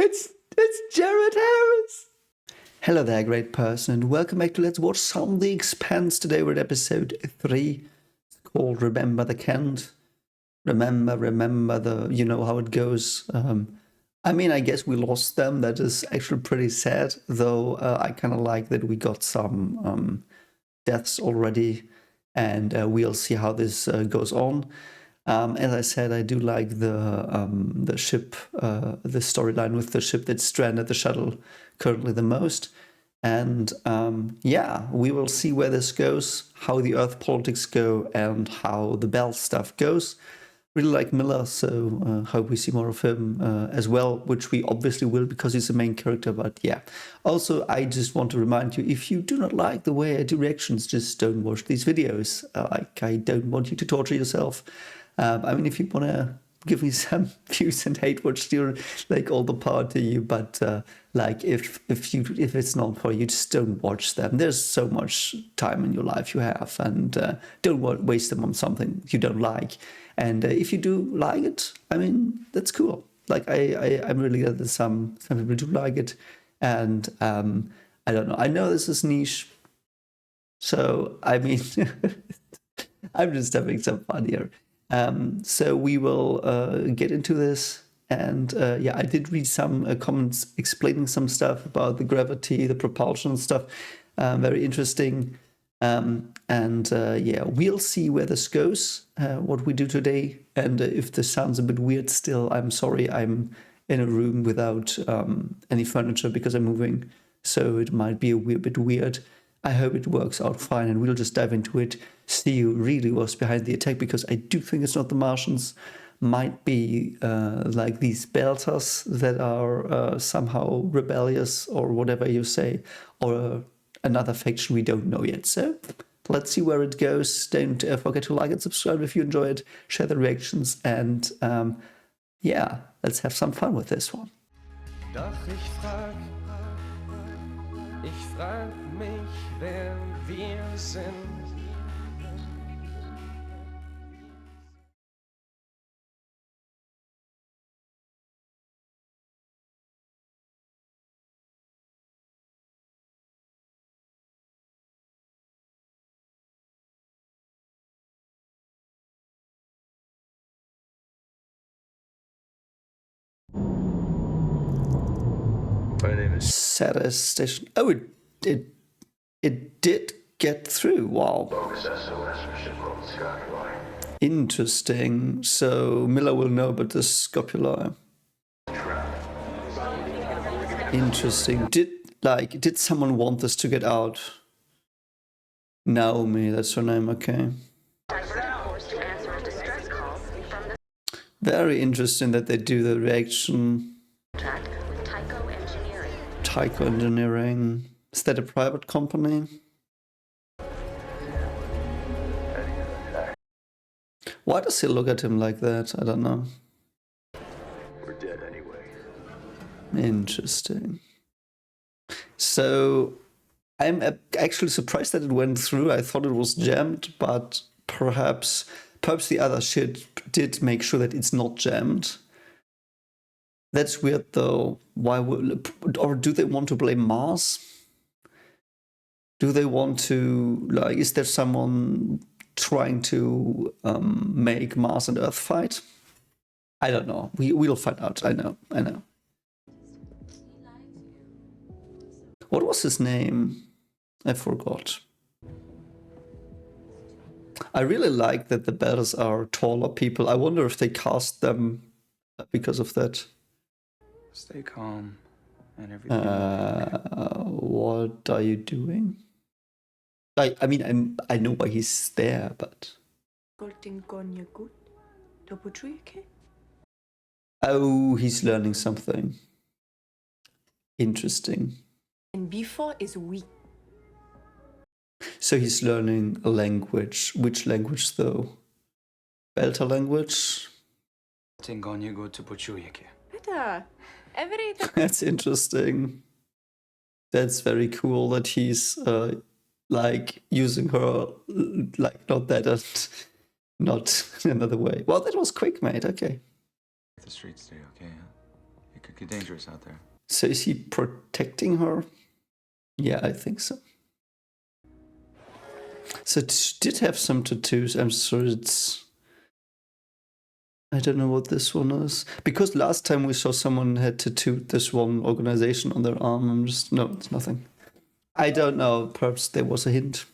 It's Jared Harris. Hello there, great person, and welcome back to Let's Watch Some The Expanse. Today we're at episode 3. It's called Remember the Kent. Remember the, you know how it goes. I mean, I guess we lost them. That is actually pretty sad, though. I kind of like that we got some deaths already, and we'll see how this goes on. As I said, I do like the ship, the storyline with the ship that's stranded, the shuttle, currently the most. And yeah, we will see where this goes, how the Earth politics go, and how the Bell stuff goes. Really like Miller, so hope we see more of him as well, which we obviously will because he's the main character, but yeah. Also, I just want to remind you, if you do not like the way I do reactions, just don't watch these videos. Like, I don't want you to torture yourself. I mean, if you want to give me some views and hate watch, still like all the power to you, but like if it's not for you, just don't watch them. There's so much time in your life you have, and don't waste them on something you don't like. And if you do like it, I mean, that's cool. Like I'm really glad that some people do like it, and I don't know. I know this is niche, so I mean, I'm just having some fun here. So we will get into this, and yeah, I did read some comments explaining some stuff about the gravity, the propulsion stuff. Very interesting. And yeah, we'll see where this goes, what we do today. And if this sounds a bit weird still, I'm sorry. I'm in a room without any furniture because I'm moving, so it might be a bit weird. I hope it works out fine, and we'll just dive into it, see who really was behind the attack, because I do think it's not the Martians. Might be like these Belters that are somehow rebellious, or whatever you say, or another faction we don't know yet. So let's see where it goes. Don't forget to like and subscribe if you enjoy it, share the reactions, and yeah, let's have some fun with this one. Doch ich frag mich, wer wir sind. My name is Saddest station. Oh, it did get through. Wow. Interesting. So Miller will know about the scapula. Interesting. Did someone want this to get out? Naomi, that's her name. Okay. Very interesting that they do the reaction. Tycho Engineering. Is that a private company? Why does he look at him like that? I don't know. We're dead anyway. Interesting. So I'm actually surprised that it went through. I thought it was jammed, but perhaps the other shit did make sure that it's not jammed. That's weird, though. Why would, or do they want to blame Mars? Do they want to, like, is there someone trying to make Mars and Earth fight? I don't know. We'll find out. I know. What was his name? I forgot. I really like that the Bells are taller people. I wonder if they cast them because of that. Stay calm and everything. What are you doing? I mean, I know why he's there, but... Oh, he's learning something. Interesting. And before is weak. So he's learning a language. Which language, though? Belter language? That's interesting. That's very cool that he's like using her like not that and not in another way. Well, that was quick, mate. Okay. The streets stay okay, huh? It could get dangerous out there. So is he protecting her? Yeah, I think so. So she did have some tattoos. I'm sorry, I don't know what this one is. Because last time we saw someone had tattooed this one organization on their arm. No, it's nothing. I don't know. Perhaps there was a hint.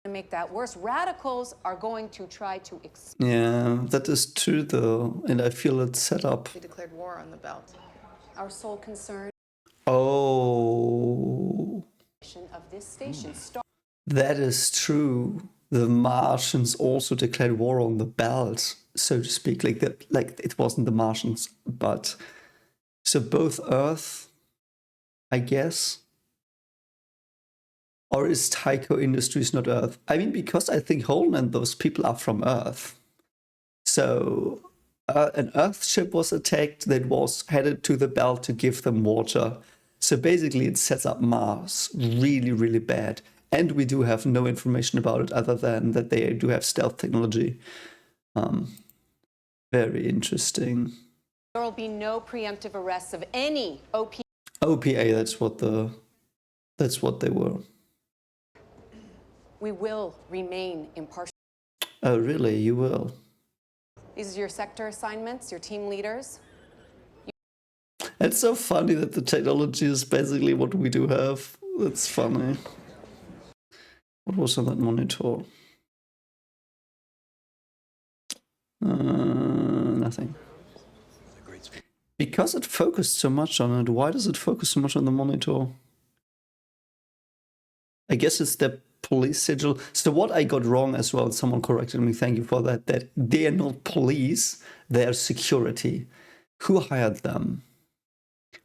To make that worse, radicals are going to try to Yeah, that is true though. And I feel it's set up. They declared war on the belt. Our sole concern Oh, of this station that is true. The Martians also declared war on the belt, so to speak. Like that, like it wasn't the Martians, but so both Earth, I guess. Or is Tycho Industries not Earth? I mean, because I think Holden and those people are from Earth. So an Earth ship was attacked that was headed to the belt to give them water. So basically it sets up Mars really, really bad. And we do have no information about it other than that they do have stealth technology. Very interesting. There will be no preemptive arrests of any OPA, that's what they were. We will remain impartial. Oh, really? You will? These are your sector assignments, your team leaders. It's so funny that the technology is basically what we do have. That's funny. What was on that monitor? Nothing. Because it focused so much on it, why does it focus so much on the monitor? I guess it's the police sigil. So what I got wrong as well, someone corrected me, thank you for that, that they are not police, they are security. Who hired them?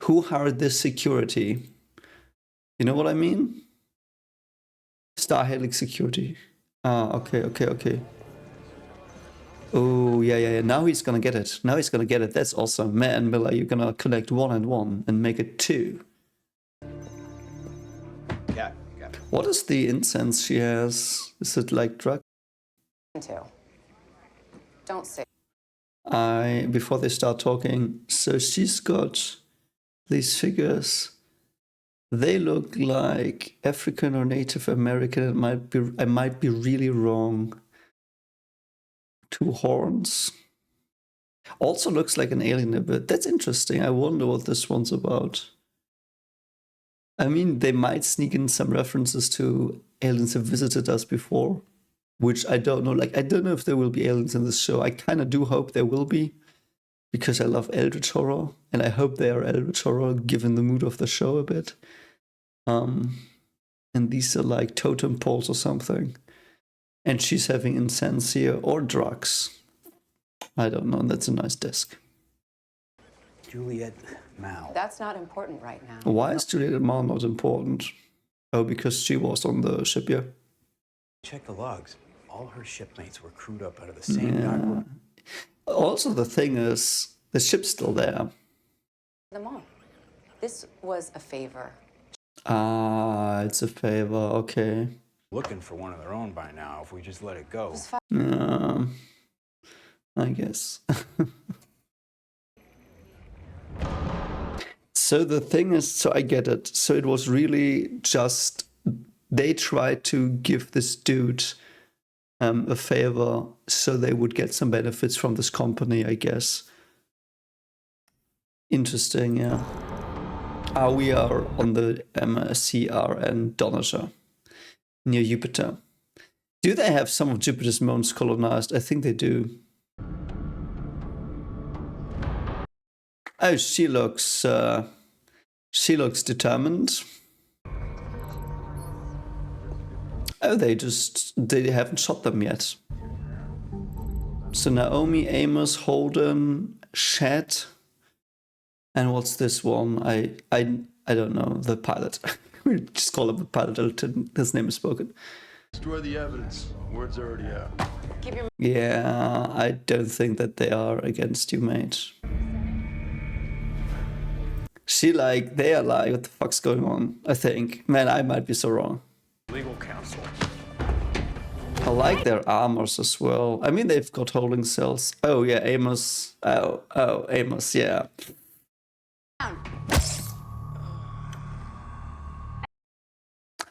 Who hired this security? You know what I mean? Star Helix security. Ah, okay. Oh, yeah. Now he's gonna get it. That's awesome. Man, Miller, you're gonna connect 1 and 1 and make it 2. Yeah. What is the incense she has? Is it like drug? Don't say. Before they start talking, so she's got these figures. They look like African or Native American. I might be really wrong. 2 horns. Also looks like an alien a bit. That's interesting. I wonder what this one's about. I mean, they might sneak in some references to aliens have visited us before, which I don't know. Like, I don't know if there will be aliens in this show. I kind of do hope there will be, because I love Eldritch Horror, and I hope they are Eldritch Horror, given the mood of the show a bit. And these are like totem poles or something. And she's having incense here, or drugs. I don't know, that's a nice desk. Juliet Mao. That's not important right now. Why is Juliet Mao not important? Oh, because she was on the ship, yeah. Check the logs. All her shipmates were crewed up out of the same dock. Also, the thing is, the ship's still there. Them all. This was a favor. Ah, it's a favor, okay. Looking for one of their own by now if we just let it go. Yeah, I guess. So the thing is, so I get it. So it was really just, they tried to give this dude a favor so they would get some benefits from this company, I guess. Interesting, yeah. We are on the MSCRN Donager, near Jupiter. Do they have some of Jupiter's moons colonized? I think they do. Oh, she looks determined. Oh, they haven't shot them yet. So Naomi, Amos, Holden, Shad, and what's this one? I don't know, the pilot. We just call him the pilot until his name is spoken. Destroy the evidence. Word's already out. Yeah, I don't think that they are against you, mate. They are like, what the fuck's going on? I think. Man, I might be so wrong. Legal counsel. I like their armors as well. I mean, they've got holding cells. Oh, yeah, Amos. Oh, Amos, yeah.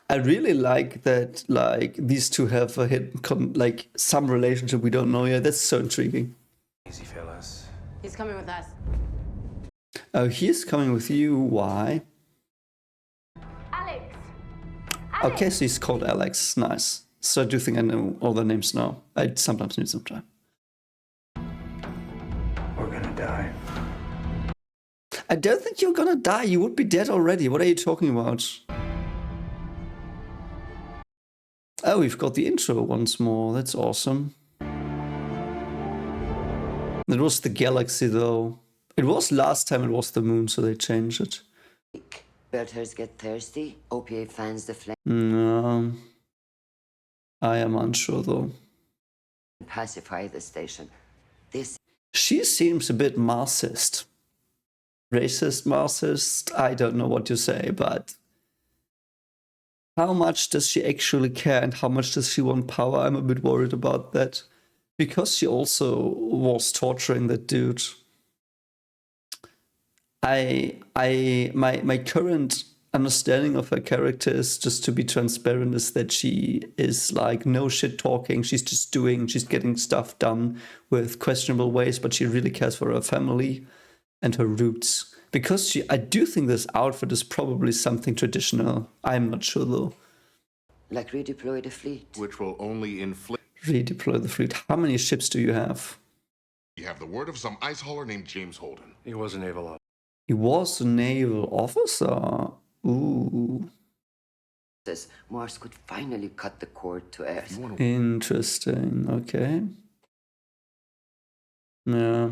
I really like that, like, these two have a like some relationship we don't know yet. That's so intriguing. Easy, fellas. He's coming with us. Oh, he's coming with you. Why? Alex! Okay, so he's called Alex. Nice. So I do think I know all the names now. I sometimes need some time. We're gonna die. I don't think you're gonna die. You would be dead already. What are you talking about? Oh, we've got the intro once more. That's awesome. It was the galaxy, though. It was last time, it was the moon, so they changed it. Belters get thirsty. OPA fans the flame. No. I am unsure, though. Pacify the station. This She seems a bit Marxist. Racist, Marxist, I don't know what to say, but how much does she actually care and how much does she want power? I'm a bit worried about that. Because she also was torturing that dude. My current understanding of her character is, just to be transparent, is that she is like no shit talking. She's just she's getting stuff done with questionable ways, but she really cares for her family and her roots. Because I do think this outfit is probably something traditional. I'm not sure though. like redeploy the fleet. Which will only inflict. Redeploy the fleet. How many ships do you have? You have the word of some ice hauler named James Holden. He was a naval officer. He was a naval officer. Ooh. Says Mars could finally cut the cord to Earth. Interesting. Okay. Yeah.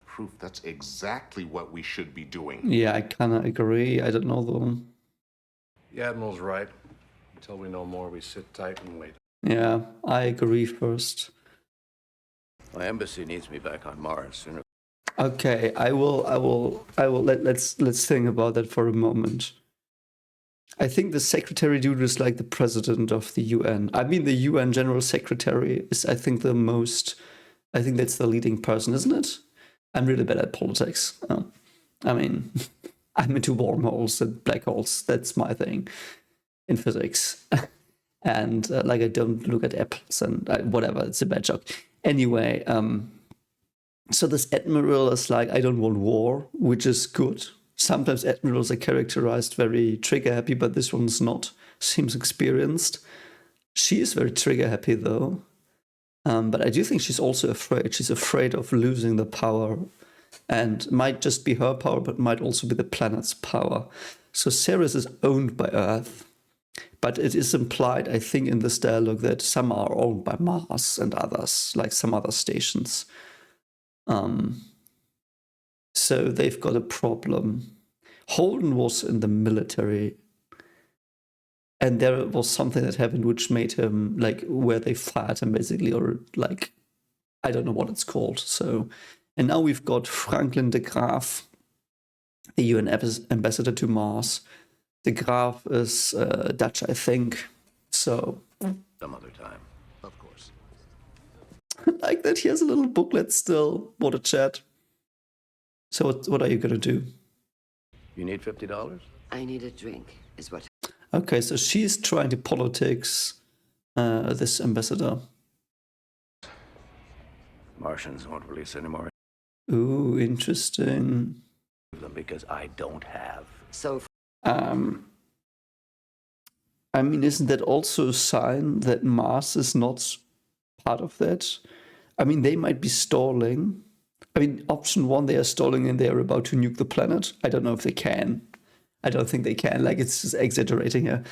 Proof that's exactly what we should be doing. Yeah, I kind of agree. I don't know though. The Admiral's right. Until we know more, we sit tight and wait. Yeah, I agree first. My embassy needs me back on Mars sooner. Okay, let's think about that for a moment. I think the secretary dude is like the president of the UN. I mean, the UN General Secretary is, I think that's the leading person, isn't it? I'm really bad at politics. I mean, I'm into wormholes and black holes. That's my thing in physics. And like, I don't look at apples and whatever. It's a bad joke. Anyway, so this admiral is like, I don't want war, which is good. Sometimes admirals are characterized very trigger happy, but this one's not. Seems experienced. She is very trigger happy though. But I do think she's also afraid. She's afraid of losing the power, and might just be her power, but might also be the planet's power. So Ceres is owned by Earth, but it is implied, I think, in this dialogue that some are owned by Mars and others, like some other stations. So they've got a problem. Holden was in the military, and there was something that happened which made him, like, where they fired him basically, or like, I don't know what it's called. So, and now we've got Franklin de Graaf, the UN ambassador to Mars. De Graaf is Dutch, I think. So, Some other time, of course. like that, he has a little booklet still. What a chat. So what are you gonna do? You need $50? I need a drink, is what. Okay, so she's trying to politics this ambassador. Martians won't release any more Ooh, interesting. of them because I don't have. So I mean, isn't that also a sign that Mars is not part of that? I mean, they might be stalling. I mean, option one, they are stalling and they are about to nuke the planet. I don't know if they can. I don't think they can. Like, it's just exaggerating here.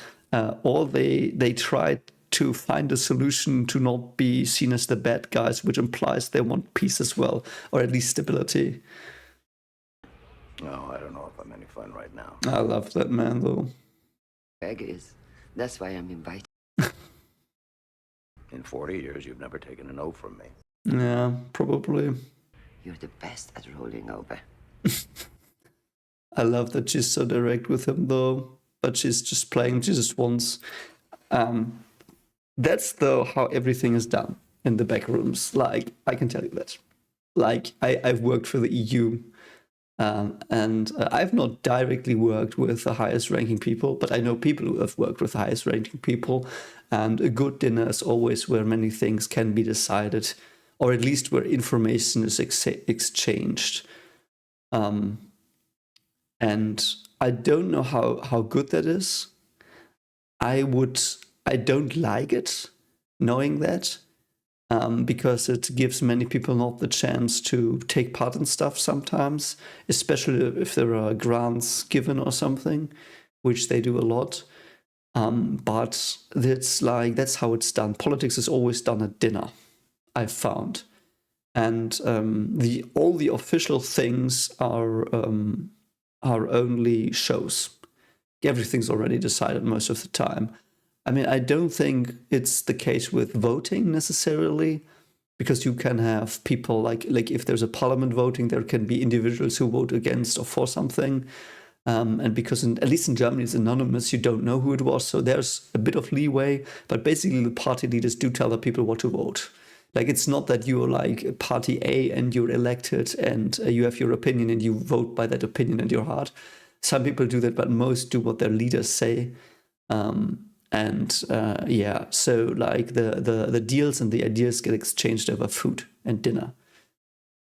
Or they tried to find a solution to not be seen as the bad guys, which implies they want peace as well, or at least stability. No, I don't know if I'm any fun right now. I love that man, though. Greg is. That's why I'm invited. In 40 years, you've never taken a no from me. Yeah, probably. You're the best at rolling over. I love that she's so direct with him, though. But she's just playing. She just wants. That's though how everything is done in the back rooms. Like, I can tell you that. Like, I've worked for the EU, And I've not directly worked with the highest ranking people, but I know people who have worked with the highest ranking people. And a good dinner is always where many things can be decided, or at least where information is exchanged. And I don't know how good that is. I don't like it, knowing that, because it gives many people not the chance to take part in stuff sometimes, especially if there are grants given or something, which they do a lot. But that's how it's done. Politics is always done at dinner, I've found. And all the official things are only shows. Everything's already decided most of the time. I mean, I don't think it's the case with voting necessarily, because you can have people like if there's a parliament voting, there can be individuals who vote against or for something. And because at least in Germany it's anonymous, you don't know who it was. So there's a bit of leeway, but basically the party leaders do tell the people what to vote. Like, it's not that you're like party A and you're elected and you have your opinion and you vote by that opinion in your heart. Some people do that, but most do what their leaders say. So like the deals and the ideas get exchanged over food and dinner.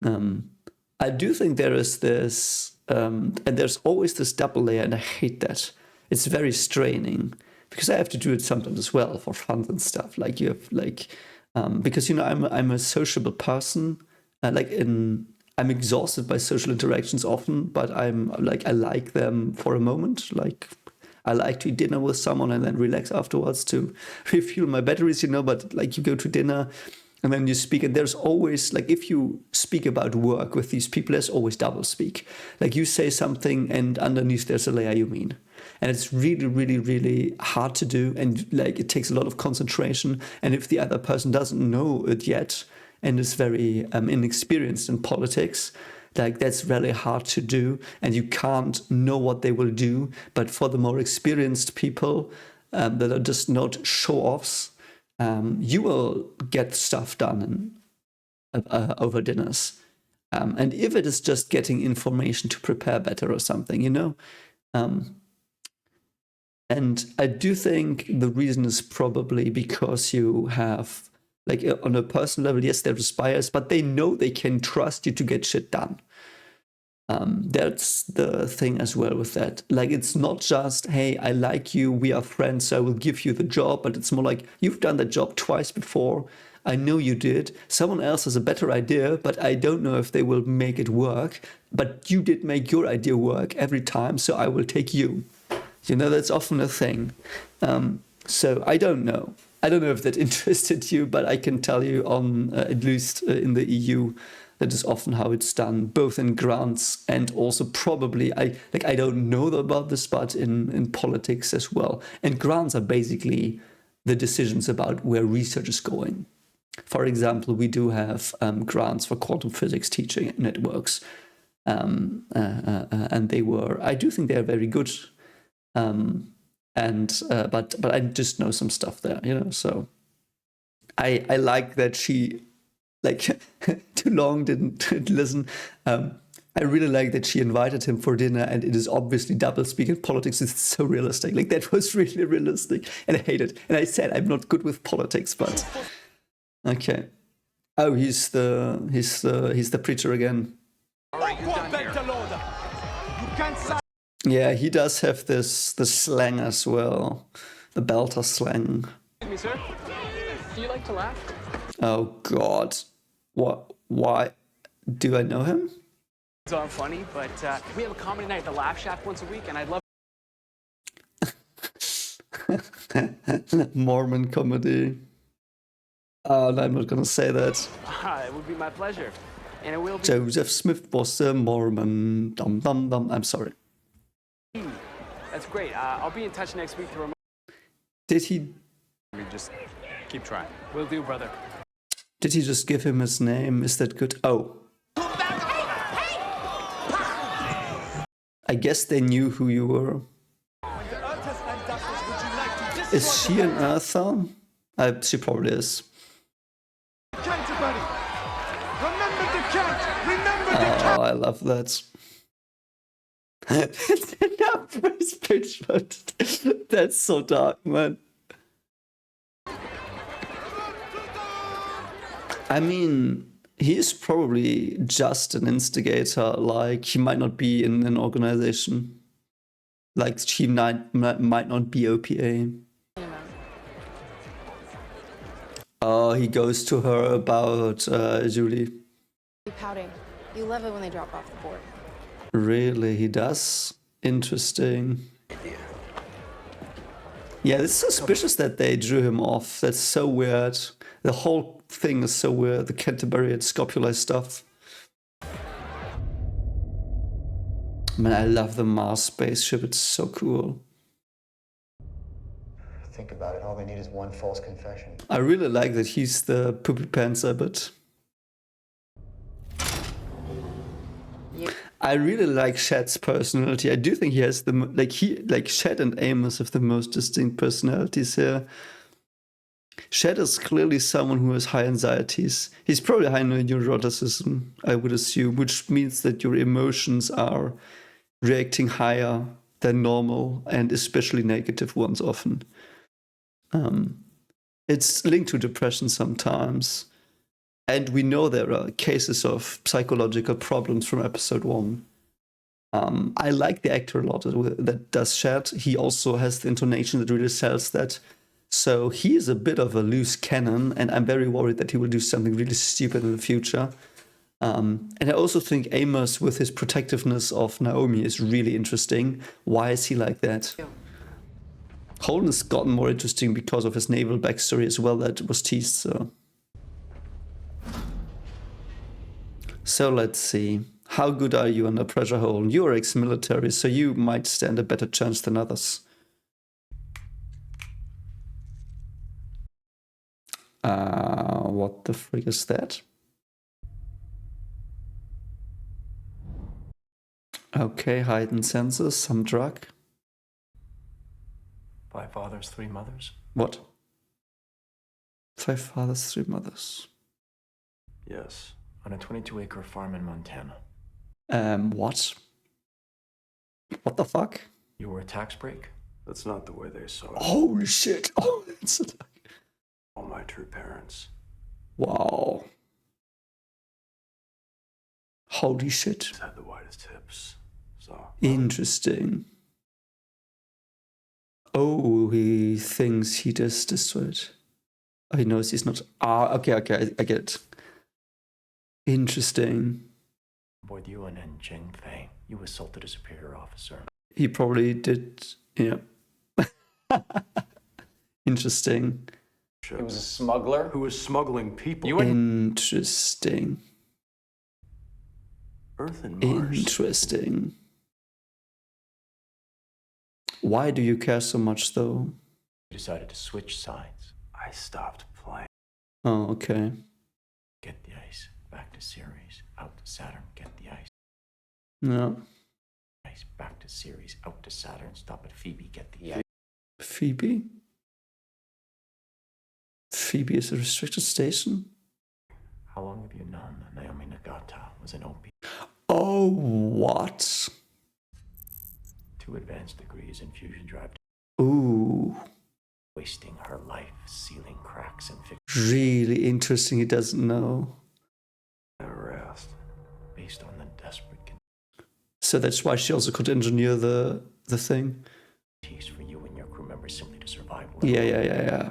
I do think there is this, and there's always this double layer, and I hate that. It's very straining, because I have to do it sometimes as well for fun and stuff. Like, you have because I'm a sociable person. I'm exhausted by social interactions often, but I like them for a moment. Like, I like to eat dinner with someone and then relax afterwards to refuel my batteries, but like, you go to dinner and then you speak, and there's always, like, if you speak about work with these people, there's always double speak. Like, you say something and underneath there's a layer you mean. And it's really, really, really hard to do. And like, it takes a lot of concentration. And if the other person doesn't know it yet and is very inexperienced in politics, like, that's really hard to do, and you can't know what they will do. But for the more experienced people that are just not show-offs, you will get stuff done over dinners. And if it is just getting information to prepare better or something, and I do think the reason is probably because you have, like, on a personal level, yes, there's bias, but they know they can trust you to get shit done. That's the thing as well with that. Like, it's not just, hey, I like you, we are friends, so I will give you the job, but it's more like, you've done that job twice before, I know you did, someone else has a better idea, but I don't know if they will make it work, but you did make your idea work every time, so I will take you. That's often a thing. So I don't know. I don't know if that interested you, but I can tell you at least in the EU, that is often how it's done, both in grants and also probably, I don't know about this, but in politics as well. And grants are basically the decisions about where research is going. For example, we do have grants for quantum physics teaching networks. And I do think they are very good. But I just know some stuff there, so I like that she, like, too long didn't listen. I really like that she invited him for dinner, and it is obviously double speak in politics. It's so realistic. Like, that was really realistic, and I hate it. And I said I'm not good with politics, but okay. Oh, he's the preacher again. Yeah, he does have the slang as well, the belter slang. Excuse me, sir. Do you like to laugh? Oh God, what? Why? Do I know him? So I'm funny, but we have a comedy night at the Laugh Shack once a week, and I'd love. Mormon comedy. Oh, no, I'm not gonna say that. It would be my pleasure, and it will be. Joseph Smith was a Mormon. Dum dum dum. I'm sorry. That's great. I'll be in touch next week to remind. Did he? We just keep trying. Will do, brother. Did he just give him his name? Is that good? Oh. I guess they knew who you were. Is she an Earther? She probably is. Oh, I love that. Enough for his pitch, but that's so dark, man. I mean, he is probably just an instigator. Like, he might not be in an organization. Like, he might not be OPA. Oh, he goes to her about Julie. You're pouting. You love it when they drop off the board. Really, he does? Interesting. Yeah, it's suspicious that they drew him off. That's so weird. The whole thing is so weird. The Canterbury and Scopuli stuff. Man, I love the Mars spaceship. It's so cool. Think about it. All they need is one false confession. I really like that he's the poopy pants abbot. I really like Shad's personality. I do think he has the Shad and Amos have the most distinct personalities here. Shad is clearly someone who has high anxieties. He's probably high neuroticism, I would assume, which means that your emotions are reacting higher than normal, and especially negative ones often. It's linked to depression sometimes. And we know there are cases of psychological problems from episode 1. I like the actor a lot that does Shad. He also has the intonation that really sells that. So he is a bit of a loose cannon, and I'm very worried that he will do something really stupid in the future. And I also think Amos, with his protectiveness of Naomi, is really interesting. Why is he like that? Holden has gotten more interesting because of his naval backstory as well that was teased, So let's see. How good are you under pressure, Holden? You're ex-military, so you might stand a better chance than others. What the frig is that? Okay, heightened senses, some drug. 5 fathers, 3 mothers? What? 5 fathers, 3 mothers. Yes, on a 22-acre farm in Montana. What? What the fuck? You were a tax break? That's not the way they saw it. Holy shit! Oh, it's All my true parents. Wow. Holy shit. Had the widest hips, so. Interesting. Oh, he thinks he just destroyed. Oh, he knows he's not. Okay, I get it. Interesting. Boy, you and Cheng Fei, you assaulted a superior officer. He probably did, yeah. Interesting. He was a smuggler. Who was smuggling people? Interesting. Earth and Mars. Interesting. Why do you care so much, though? You decided to switch sides. I stopped playing. Oh, okay. Get the ice. Back to Ceres. Out to Saturn. Get the ice. Yeah. Ice. Back to Ceres. Out to Saturn. Stop at Phoebe. Get the ice. Phoebe? Phoebe is a restricted station? How long have you known that Naomi Nagata was an OP? Oh, what? 2 advanced degrees in fusion drive. Ooh. Wasting her life sealing cracks and Really interesting. He doesn't know. Never asked. Based on the desperate So that's why she also could engineer the thing. conditions for you and your crew members simply to survive. Yeah.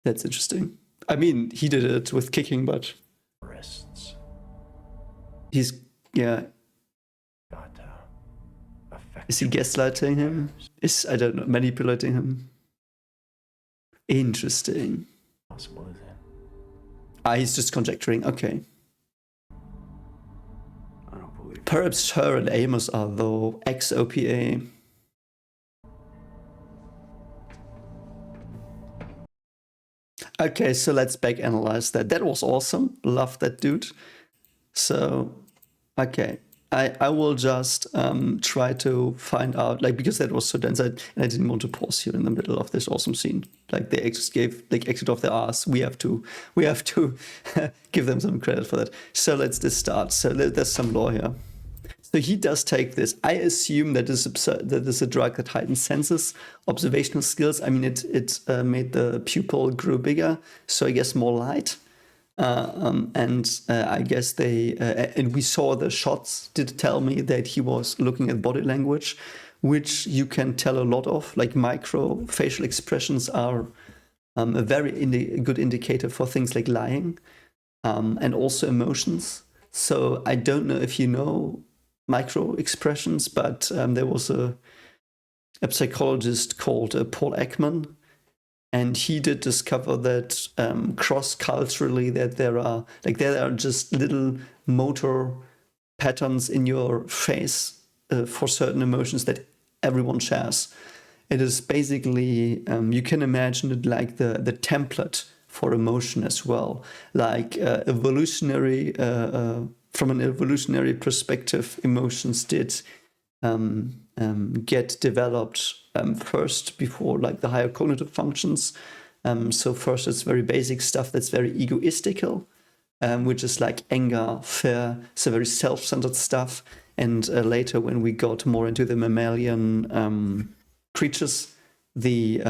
That's interesting. I mean, he did it with kicking, but Wrists. he's, yeah. Got affect. Is he gaslighting him? I don't know, manipulating him? Interesting. Possible, is it? He's just conjecturing. Okay. I don't believe. Perhaps her and Amos are, though, ex-OPA. Okay, so let's back analyze that. That was awesome. Love that dude. So, okay. I will just try to find out, like, because that was so dense, and I didn't want to pause here in the middle of this awesome scene. Like, they just acted off their ass. We have to give them some credit for that. So let's just start. So there's some lore here. So he does take this. I assume that that is a drug that heightens senses, observational skills. I mean, it made the pupil grow bigger, so I guess more light. I guess and we saw the shots did tell me that he was looking at body language, which you can tell a lot of. Like micro facial expressions are a very good indicator for things like lying, and also emotions. So I don't know if you know micro expressions, but there was a psychologist called Paul Ekman, and he did discover that cross-culturally that there are just little motor patterns in your face for certain emotions that everyone shares. It is basically, you can imagine it like the template for emotion as well. Like evolutionary, from an evolutionary perspective, emotions did get developed first before like the higher cognitive functions. So first it's very basic stuff that's very egoistical, which is like anger, fear, so very self-centered stuff. And later when we got more into the mammalian creatures, there's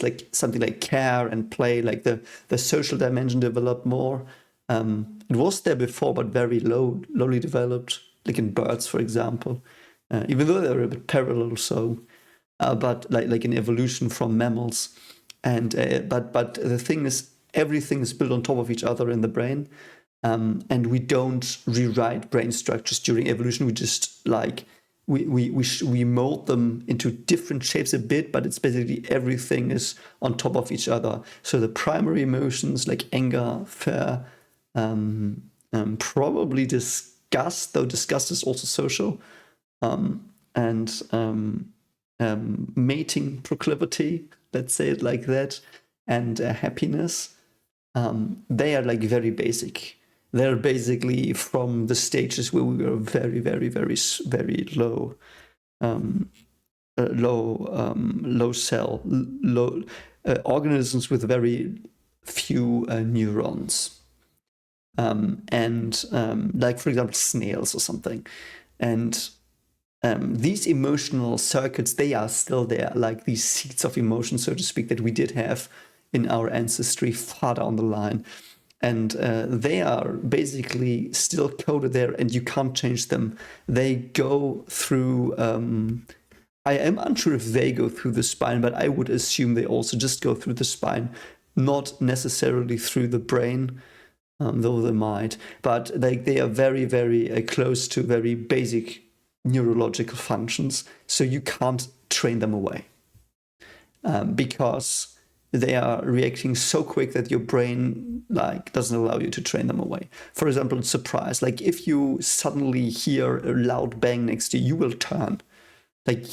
like something like care and play, like the social dimension developed more. It was there before, but very lowly developed, like in birds, for example, even though they're a bit parallel. So, but like in evolution from mammals, and but the thing is, everything is built on top of each other in the brain, and we don't rewrite brain structures during evolution. We just like we mold them into different shapes a bit, but it's basically everything is on top of each other. So the primary emotions like anger, fear, probably disgust, though disgust is also social, and mating proclivity, let's say it like that, and happiness. They are like very basic. They're basically from the stages where we were very, very, very, very low, low cell, low organisms with very few neurons, and like for example snails or something, and these emotional circuits, they are still there, like these seeds of emotion, so to speak, that we did have in our ancestry far down the line. And they are basically still coded there, and you can't change them. They go through, I am unsure if they go through the spine, but I would assume they also just go through the spine, not necessarily through the brain, though they might. But they are very, very close to very basic neurological functions, so you can't train them away, because they are reacting so quick that your brain like doesn't allow you to train them away. For example, surprise. Like if you suddenly hear a loud bang next to you, you will turn. Like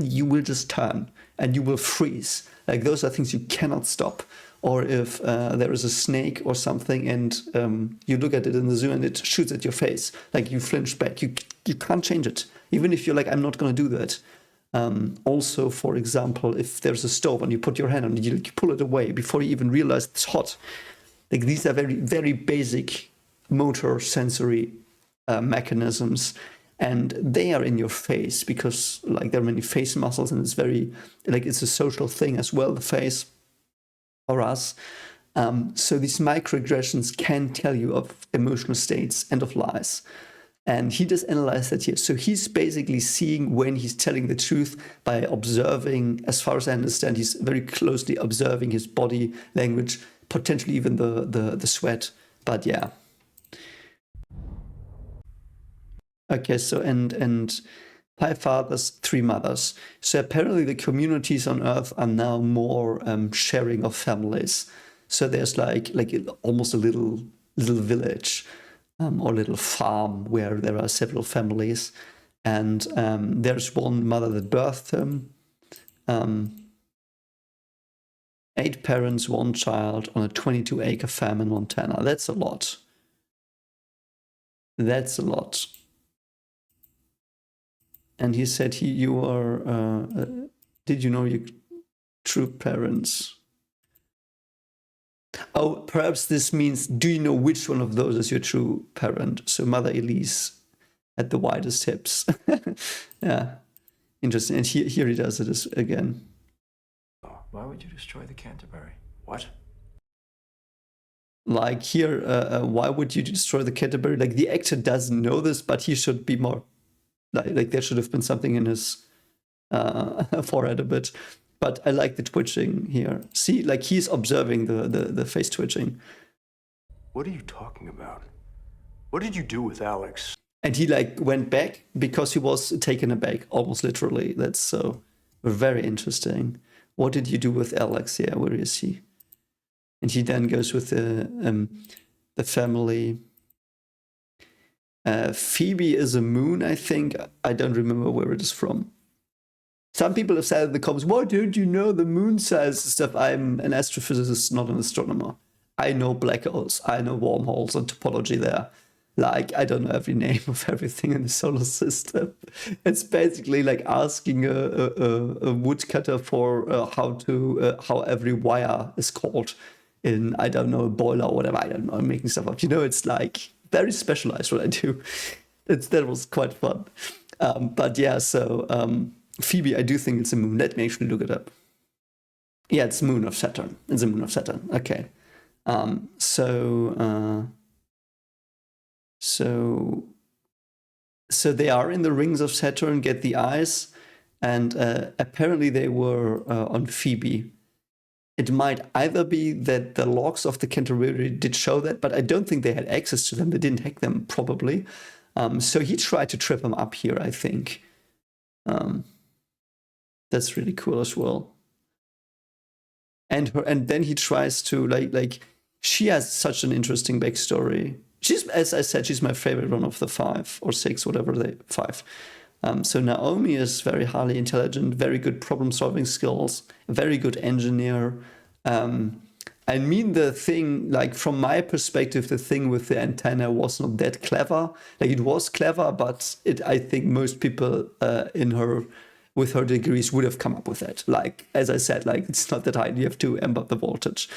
you will just turn and you will freeze. Like those are things you cannot stop. Or if there is a snake or something and you look at it in the zoo and it shoots at your face, like you flinch back. You can't change it. Even if you're like, I'm not going to do that. Also, for example, if there's a stove and you put your hand on it, you pull it away before you even realize it's hot. Like these are very, very basic motor sensory mechanisms, and they are in your face because like there are many face muscles, and it's very like it's a social thing as well, the face for us. So these microaggressions can tell you of emotional states and of lies. And he just analyzed that here. So he's basically seeing when he's telling the truth by observing, as far as I understand, he's very closely observing his body language, potentially even the sweat. But yeah. Okay, so and 5 fathers, 3 mothers. So apparently the communities on Earth are now more sharing of families. So there's like almost a little village. Or little farm where there are several families, and there's one mother that birthed him. 8 parents, 1 child on a 22-acre farm in Montana. That's a lot. That's a lot. And he said, you are, did you know your true parents? Oh, perhaps this means, do you know which one of those is your true parent? So Mother Elise at the widest hips. Yeah, interesting. And here he does it again. Why would you destroy the Canterbury? What? Like here, why would you destroy the Canterbury? Like the actor doesn't know this, but he should be more like there should have been something in his forehead a bit. But I like the twitching here. See, like he's observing the face twitching. What are you talking about? What did you do with Alex? And he like went back because he was taken aback, almost literally. That's so very interesting. What did you do with Alex? Yeah, where is he? And he then goes with the family. Phoebe is a moon, I think. I don't remember where it is from. Some people have said in the comments, why don't you know the moon size stuff? I'm an astrophysicist, not an astronomer. I know black holes, I know wormholes and topology there. Like, I don't know every name of everything in the solar system. It's basically like asking a woodcutter for how every wire is called in, I don't know, a boiler or whatever. I don't know, I'm making stuff up. You know, it's like very specialized what I do. That was quite fun. But yeah, so Phoebe, I do think it's a moon. Let me actually look it up. Yeah, it's moon of Saturn. It's a moon of Saturn. Okay. So they are in the rings of Saturn, get the eyes, and apparently they were on Phoebe. It might either be that the logs of the Canterbury did show that, but I don't think they had access to them. They didn't hack them, probably. So he tried to trip them up here, I think. That's really cool as well. And then he tries to like she has such an interesting backstory. She's, as I said, she's my favorite one of the 5 or 6, whatever they 5. So Naomi is very highly intelligent, very good problem-solving skills, very good engineer. I mean, the thing, like from my perspective, the thing with the antenna was not that clever. Like it was clever, but I think most people with her degrees would have come up with that. Like, as I said, like it's not that hard. You have to amp up the voltage.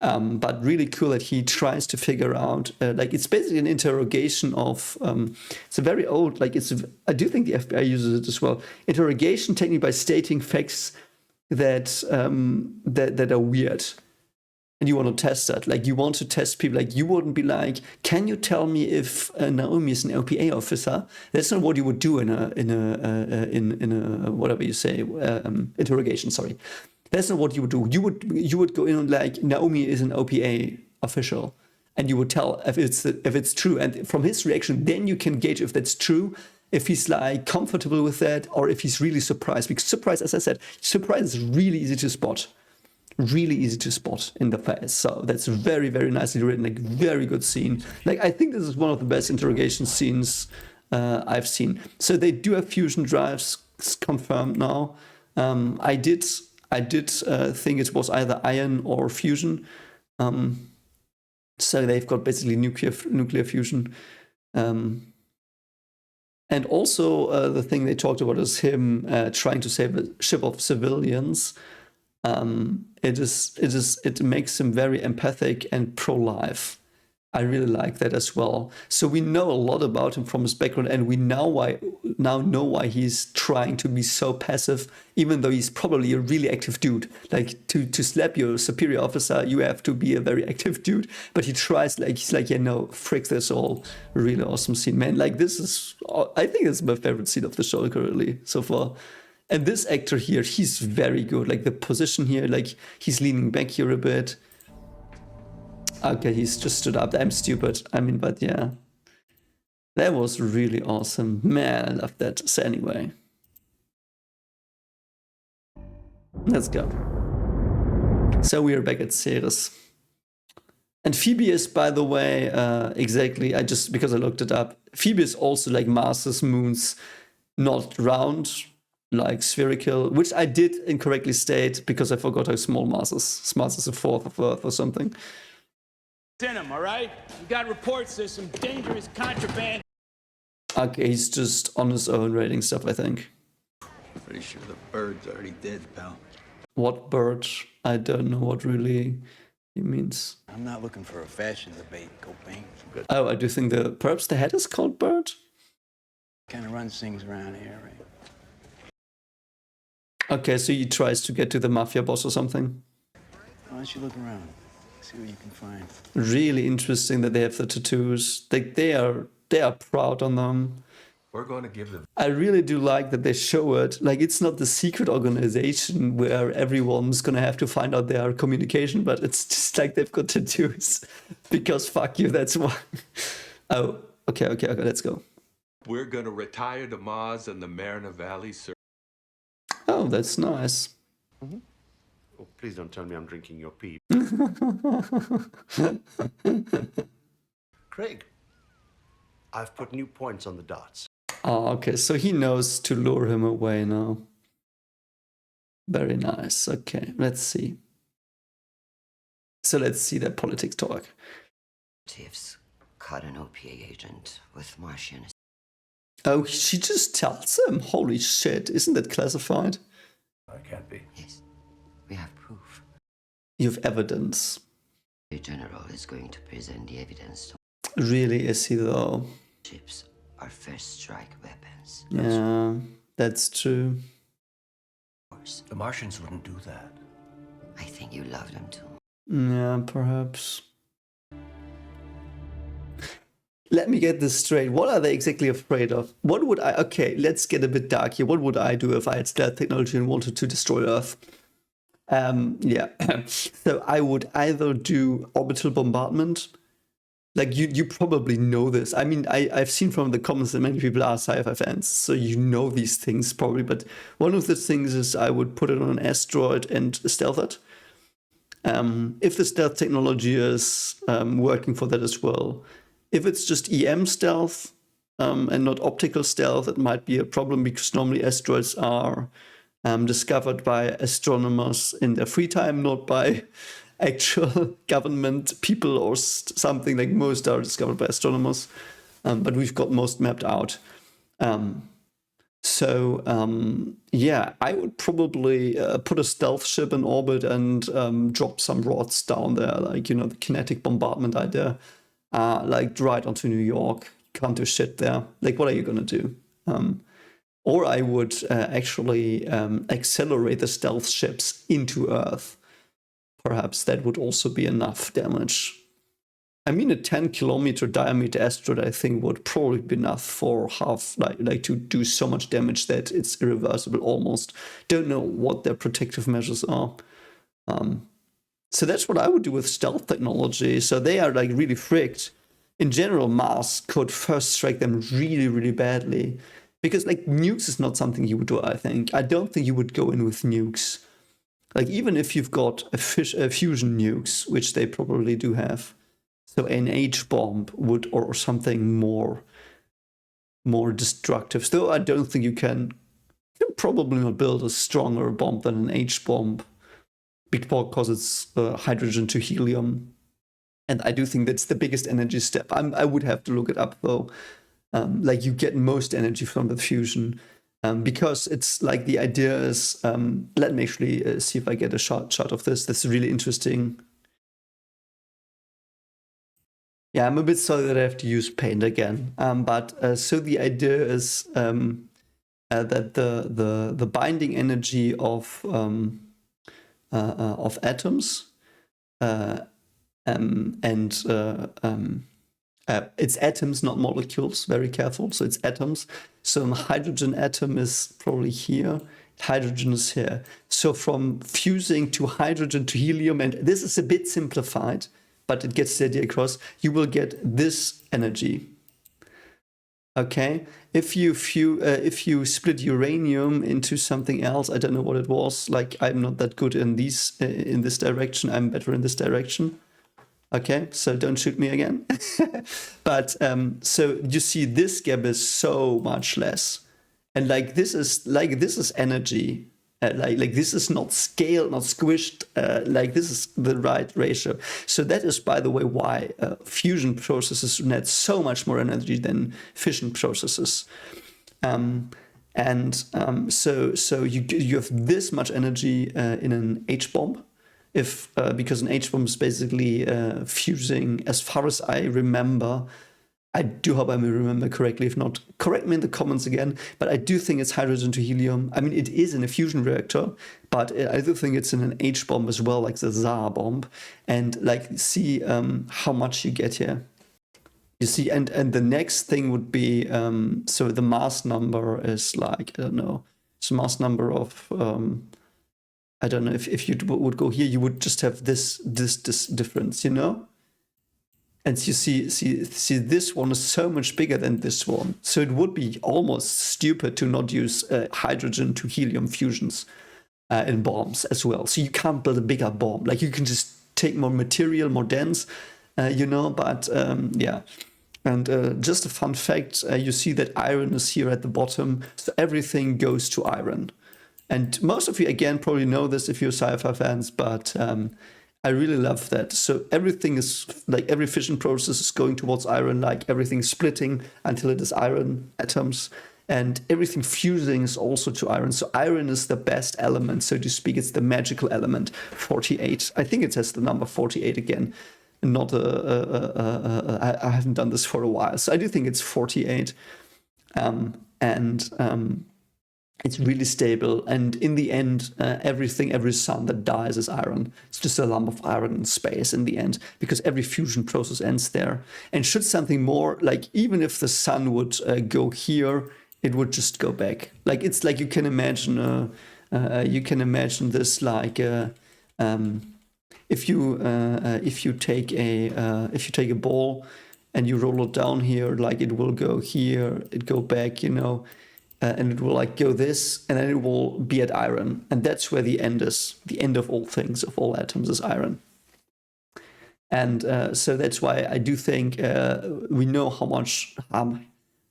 But really cool that he tries to figure out, like it's basically an interrogation of, it's a very old, like I do think the FBI uses it as well. Interrogation technique by stating facts that are weird. And you want to test that. Like you want to test people. Like you wouldn't be like, can you tell me if Naomi is an LPA officer? That's not what you would do in a whatever you say, interrogation, sorry. That's not what you would do. You would go in and like, Naomi is an OPA official, and you would tell if it's true. And from his reaction, then you can gauge if that's true, if he's like comfortable with that, or if he's really surprised. Because surprise, as I said, surprise is really easy to spot. Really easy to spot in the face. So that's very, very nicely written, like very good scene. Like I think this is one of the best interrogation scenes I've seen. So they do have fusion drives, it's confirmed now. I did think it was either ion or fusion. So they've got basically nuclear fusion. And also the thing they talked about is him trying to save a ship of civilians. It makes him very empathic and pro-life. I really like that as well. So we know a lot about him from his background, and we now know why he's trying to be so passive, even though he's probably a really active dude. Like to slap your superior officer, you have to be a very active dude. But he tries, like he's like, yeah, no, frick this all. Really awesome scene, man. Like this is, I think it's my favorite scene of the show currently so far. And this actor here, he's very good. Like the position here, like he's leaning back here a bit. Okay, he's just stood up. I'm stupid. I mean, but yeah. That was really awesome. Man, I love that. So anyway. Let's go. So we are back at Ceres. And Phoebe is, by the way, exactly, because I looked it up. Phoebe is also like Mars's moons, not round, like spherical, which I did incorrectly state because I forgot how small Mars is. Mars is a fourth of Earth or something. In him, all right? You got reports there's some dangerous contraband. Okay, he's just on his own writing stuff, I think. Pretty sure the bird's already dead, pal. What bird? I don't know what really he means. I'm not looking for a fashion debate, Copain. Oh, I do think perhaps the head is called Bird? kind of runs things around here, right? Okay, so he tries to get to the mafia boss or something. Why don't you look around, see what you can find. Really interesting that they have the tattoos. They are proud on them. We're going to give them. I really do like that they show it. Like, it's not the secret organization where everyone's gonna have to find out their communication, but it's just like they've got tattoos. Because fuck you, that's why. Oh, okay, let's go. We're going to retire the Mars and the Mariner Valley, sir. Oh, that's nice. Oh, please don't tell me I'm drinking your pee. Craig, I've put new points on the dots. Oh, okay, so he knows to lure him away now. Very nice. Okay, let's see. So let's see that politics talk. Tiff's caught an OPA agent with Martian. Oh, she just tells him? Holy shit, isn't that classified? I can't be. Yes, we have proof. You have evidence. The general is going to present the evidence. Really, is he though? Ships are first strike weapons. Yeah, that's true. Of course, The Martians wouldn't do that. I think you love them too. Yeah, perhaps. Let me get this straight. What are they exactly afraid of? What would I... Okay, let's get a bit dark here. What would I do if I had stealth technology and wanted to destroy Earth? Yeah. So I would either do orbital bombardment. Like, you probably know this. I mean, I've seen from the comments that many people are sci-fi fans, so you know these things probably. But one of the things is I would put it on an asteroid and stealth it. If the stealth technology is working for that as well. If it's just EM stealth and not optical stealth, it might be a problem because normally asteroids are discovered by astronomers in their free time, not by actual government people or something. Like, most are discovered by astronomers, but we've got most mapped out. Yeah, I would probably put a stealth ship in orbit and drop some rods down there, like, you know, the kinetic bombardment idea. Like, right onto New York. Can't do shit there. Like, what are you gonna do? Or I would actually accelerate the stealth ships into Earth. Perhaps that would also be enough damage. I mean, a 10-kilometer diameter asteroid, I think, would probably be enough for half, like to do so much damage that it's irreversible almost. Don't know what their protective measures are. So that's what I would do with stealth technology. So they are like really fricked. In general, Mars could first strike them really, really badly. Because like nukes is not something you would do, I think. I don't think you would go in with nukes. Like, even if you've got a fusion nukes, which they probably do have. So an H-bomb would, or something more destructive. Though I don't think you can probably not build a stronger bomb than an H-bomb. Because it's hydrogen to helium. And I do think that's the biggest energy step. I would have to look it up though. Like, you get most energy from the fusion. Because it's like, the idea is, let me actually see if I get a shot of this. That's really interesting. Yeah, I'm a bit sorry that I have to use paint again. So the idea is that the binding energy of atoms it's atoms, not molecules. Very careful. So it's atoms. So a hydrogen atom is probably here. Hydrogen is here. So from fusing to hydrogen to helium, and this is a bit simplified, but it gets the idea across, you will get this energy. Okay, if you split uranium into something else, I don't know what it was. Like, I'm not that good in this direction. I'm better in this direction. Okay, so don't shoot me again. But so you see, this gap is so much less, and like this is energy. Like this is not scaled, not squished. Like, this is the right ratio. So that is, by the way, why fusion processes net so much more energy than fission processes. So you have this much energy in an H-bomb, because an H-bomb is basically fusing, as far as I remember, I do hope I may remember correctly. If not, correct me in the comments again. But I do think it's hydrogen to helium. I mean, it is in a fusion reactor, but I do think it's in an H bomb as well, like the Tsar bomb. And like, see how much you get here. You see, and the next thing would be, so the mass number is like, I don't know, it's a mass number of, I don't know, if you would go here, you would just have this difference, you know? And you see, this one is so much bigger than this one. So it would be almost stupid to not use hydrogen to helium fusions in bombs as well. So you can't build a bigger bomb. Like, you can just take more material, more dense, you know, but yeah. And just a fun fact, you see that iron is here at the bottom. So everything goes to iron. And most of you, again, probably know this if you're sci-fi fans, but I really love that. So everything is, like, every fission process is going towards iron, like everything splitting until it is iron atoms. And everything fusing is also to iron. So iron is the best element, so to speak. It's the magical element, 48. I think it says the number 48 again. Not I haven't done this for a while. So I do think it's 48. It's really stable, and in the end, every sun that dies is iron. It's just a lump of iron in space in the end, because every fusion process ends there. And should something more, like, even if the sun would go here, it would just go back. Like, it's like you can imagine this like if you take a ball and you roll it down here, like, it will go here, it go back, you know. And it will like go this, and then it will be at iron. And that's where the end is. The end of all things, of all atoms, is iron. And so that's why I do think we know how much harm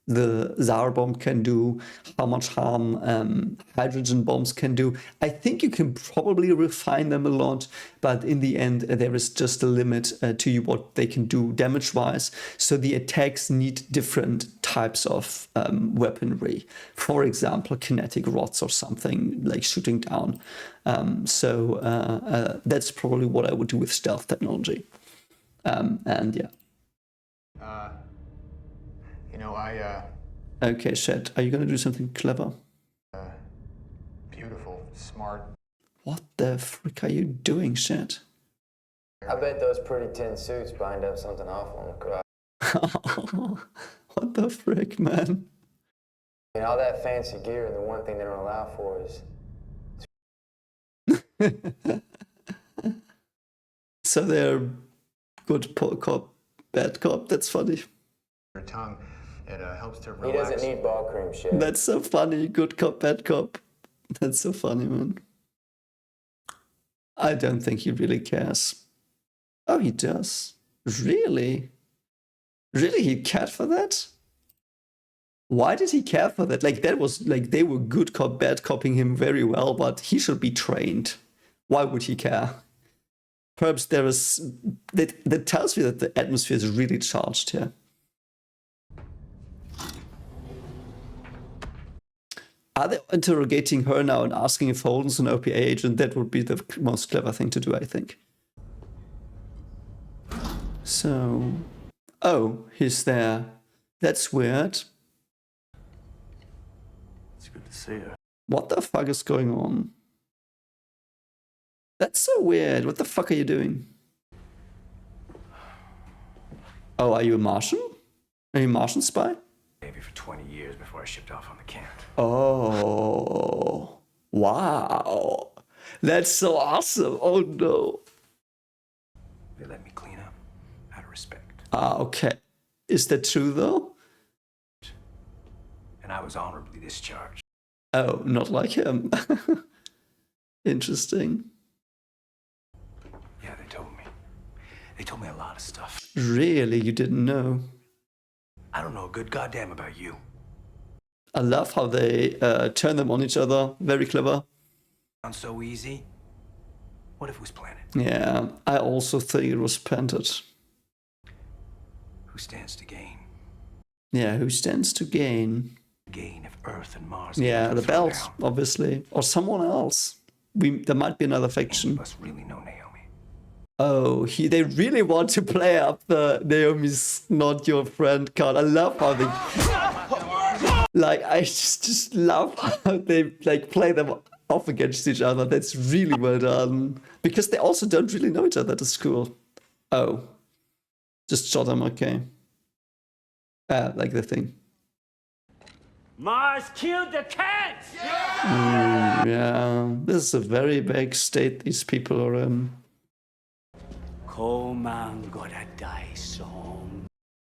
the Tsar bomb can do, how much harm hydrogen bombs can do. I think you can probably refine them a lot, but in the end, there is just a limit to what they can do damage-wise. So the attacks need different types of weaponry. For example, kinetic rods or something, like shooting down. So that's probably what I would do with stealth technology. And yeah. You know, Okay, Shed, are you going to do something clever? Beautiful, smart. What the frick are you doing, Shed? I bet those pretty tin suits bind up something awful in the garage. What the frick, man? I mean, all that fancy gear, and the one thing they don't allow for is... So they're good cop, bad cop. That's funny. Your tongue, it helps to relax. He doesn't need ball cream shit. That's so funny. Good cop, bad cop. That's so funny, man. I don't think he really cares. Oh, he does. Really? Really, he cared for that? Why did he care for that? Like, that was like they were good cop, bad copping him very well, but he should be trained. Why would he care? Perhaps there is that tells me that the atmosphere is really charged here. Are they interrogating her now and asking if Holden's an OPA agent? That would be the most clever thing to do, I think. So, oh, he's there. That's weird. It's good to see her. What the fuck is going on? That's so weird. What the fuck are you doing? Oh, are you a Martian? Are you a Martian spy? Maybe for 20 years before I shipped off on the camp. Oh, wow. That's so awesome. Oh, no. They let me clean up out of respect. Ah, okay. Is that true, though? And I was honorably discharged. Oh, not like him. Interesting. Yeah, they told me. They told me a lot of stuff. Really? You didn't know? I don't know a good goddamn about you. I love how they turn them on each other. Very clever. Sounds so easy. What if it was planted? Yeah, I also think it was planted. Who stands to gain? Yeah, who stands to gain? Gain if Earth and Mars. Yeah, the throw Belt, down. obviously. Or someone else. There might be another faction. Must really know Naomi. Oh, they really want to play up the Naomi's not your friend card. I love how they like. I just love how they like play them off against each other. That's really well done because they also don't really know each other at school. Oh, just shot him. Okay, like the thing. Mars killed the cats. Yeah, this is a very big state these people are in. Coal man gotta die soon.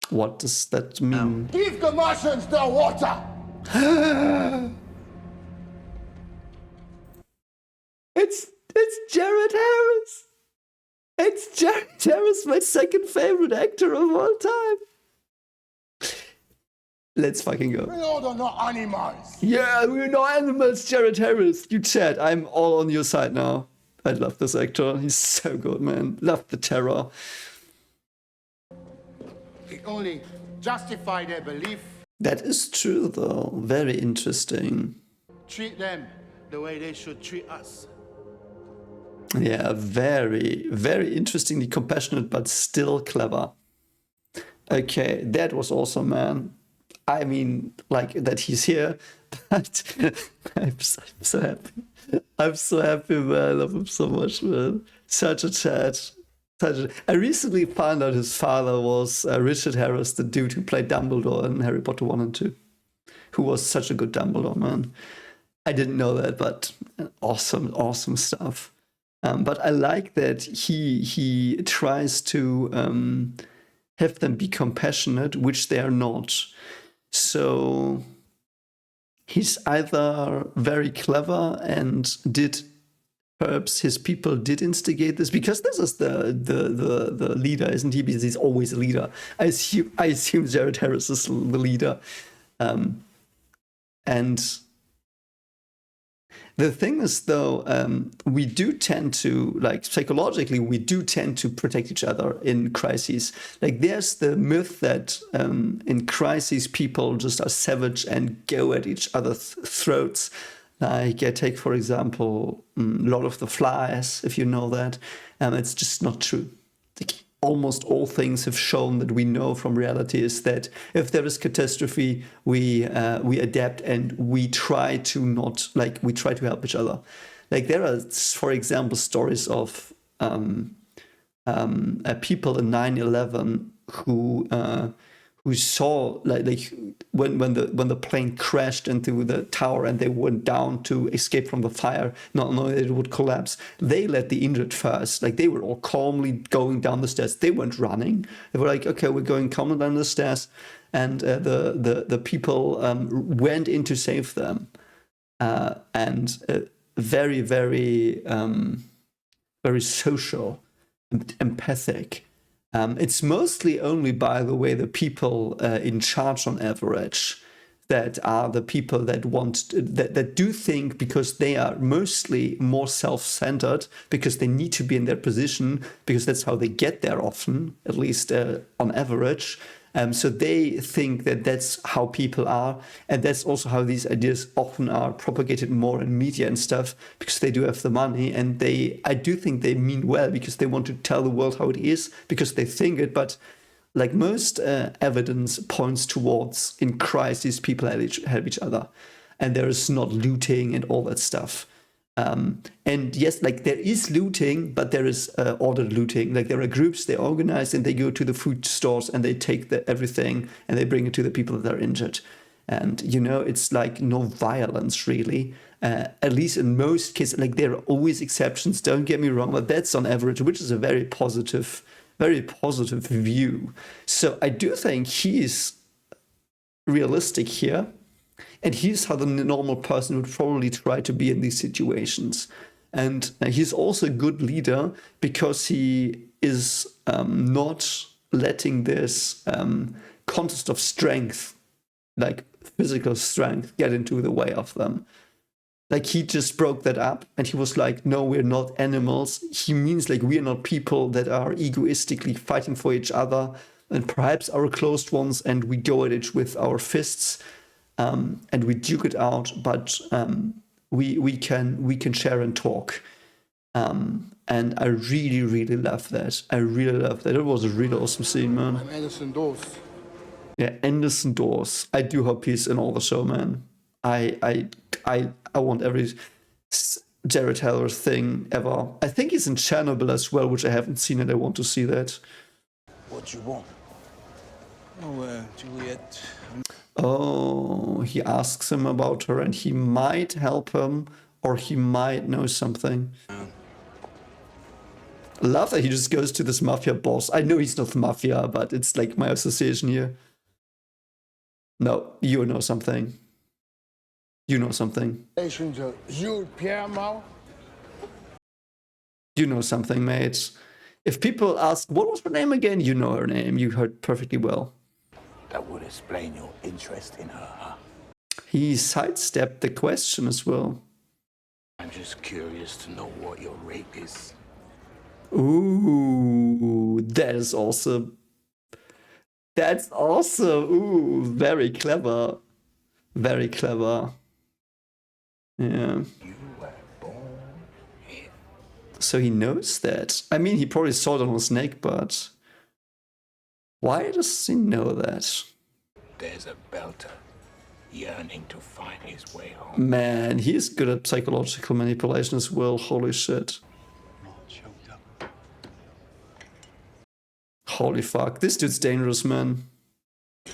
What does that mean? Give the Martians their water! It's Jared Harris! It's Jared Harris, my second favorite actor of all time. Let's fucking go. We all are not animals. Yeah, we're no animals, Jared Harris. You chat, I'm all on your side now. I love this actor. He's so good, man. Love the terror. It only justify their belief. That is true, though. Very interesting. Treat them the way they should treat us. Yeah, very, very interestingly compassionate, but still clever. Okay, that was awesome, man. I mean, like, that he's here, but I'm so happy. I'm so happy, man. I love him so much, man. Such a chat. I recently found out his father was Richard Harris, the dude who played Dumbledore in Harry Potter 1 and 2, who was such a good Dumbledore, man. I didn't know that, but awesome, awesome stuff. But I like that he tries to have them be compassionate, which they are not. So he's either very clever and perhaps his people did instigate this, because this is the leader, isn't he? Because he's always a leader. I assume Jared Harris is the leader. And the thing is, though, we do tend to, like, psychologically, we do tend to protect each other in crises. Like, there's the myth that in crises, people just are savage and go at each other's throats. Like, I take, for example, Lord of the Flies, if you know that. It's just not true. Like, almost all things have shown that we know from reality is that if there is catastrophe, we adapt and we try to not, like, we try to help each other. Like, there are, for example, stories of people in 9/11 who saw, like when the plane crashed into the tower and they went down to escape from the fire, not knowing that it would collapse. They let the injured first. Like, they were all calmly going down the stairs. They weren't running. They were like, okay, we're going calmly down the stairs, and the people went in to save them, and very, very, very social and empathic. It's mostly only, by the way, the people in charge on average that are the people that that do think, because they are mostly more self-centered, because they need to be in their position, because that's how they get there often, at least on average. So they think that that's how people are, and that's also how these ideas often are propagated more in media and stuff, because they do have the money, and I do think they mean well, because they want to tell the world how it is, because they think it. But like, most evidence points towards, in crises, people help each other, and there is not looting and all that stuff. And yes, like, there is looting, but there is ordered looting. Like, there are groups, they organize, and they go to the food stores and they take everything and they bring it to the people that are injured. And, you know, it's like no violence, really. At least in most cases. Like, there are always exceptions, don't get me wrong, but that's on average, which is a very positive view. So I do think he's realistic here. And he's how the normal person would probably try to be in these situations. And he's also a good leader, because he is not letting this contest of strength, like physical strength, get into the way of them. Like, he just broke that up, and he was like, no, we're not animals. He means, like, we are not people that are egoistically fighting for each other, and perhaps our closed ones, and we go at it with our fists. And we duke it out, but we can share and talk. And And I really, really love that. I really love that. It was a really awesome scene, man. I'm Anderson Dawes. Yeah, Anderson Dawes. I do hope he's in all the show, man. I want every Jared Harrow thing ever. I think he's in Chernobyl as well, which I haven't seen, and I want to see that. What you want? Oh, Juliet. Oh, he asks him about her, and he might help him, or he might know something. I love that he just goes to this mafia boss. I know he's not mafia, but it's like my association here. No, you know something. You know something. Jules Pierre Mao. You know something, mate. If people ask, what was her name again? You know her name. You heard perfectly well. That would explain your interest in her, huh? He sidestepped the question as well. I'm just curious to know what your rate is. Ooh, that is awesome. That's awesome. Ooh, very clever. Very clever. Yeah. You were born here. So he knows that. I mean, he probably saw it on a snake, but why does he know that? There's a belter yearning to find his way home. Man, he is good at psychological manipulation as well. Holy shit. Holy fuck. This dude's dangerous, man. You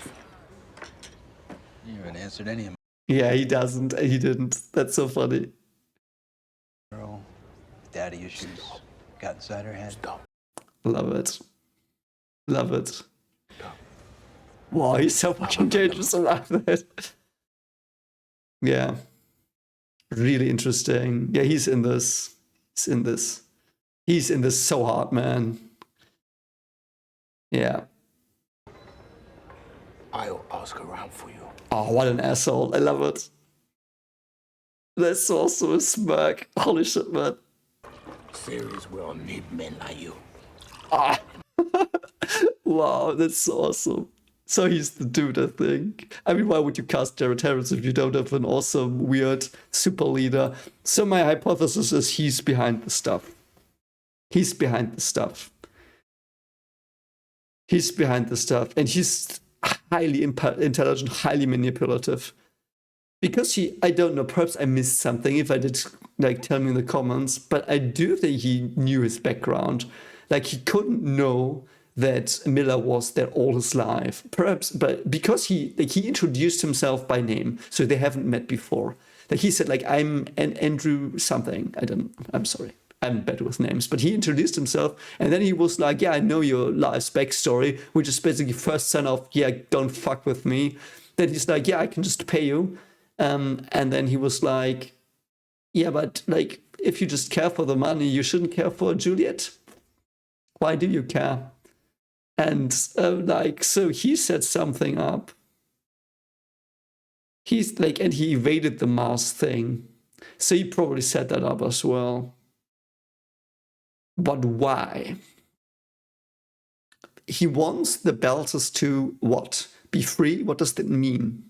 haven't answered any of my... Yeah, he doesn't. He didn't. That's so funny. Girl, daddy issues got inside her head. Stop. Love it. Love it. Wow, he's so fucking dangerous around that. Yeah. Really interesting. Yeah, he's in this. He's in this. He's in this so hard, man. Yeah. I'll ask around for you. Oh, what an asshole. I love it. That's also a smirk. Holy shit, man. Series will need men like you. Ah. Wow, that's so awesome. So he's the dude, I think. I mean, why would you cast Jared Harris if you don't have an awesome, weird super leader? So my hypothesis is he's behind the stuff. He's behind the stuff. He's behind the stuff. And he's highly intelligent, highly manipulative. Because he, I don't know, perhaps I missed something. If I did, like, tell me in the comments. But I do think he knew his background. Like, he couldn't know that Miller was there all his life. Perhaps, but because he introduced himself by name, so they haven't met before. Like, he said, like, I'm an Andrew something. I'm sorry. I'm bad with names. But he introduced himself, and then he was like, yeah, I know your life's backstory, which is basically first sign of, yeah, don't fuck with me. Then he's like, yeah, I can just pay you. And then he was like, yeah, but, like, if you just care for the money, you shouldn't care for Juliet. Why do you care? And like, so he set something up. He's like, and he evaded the Mars thing. So he probably set that up as well. But why? He wants the Belters to what? Be free? What does that mean?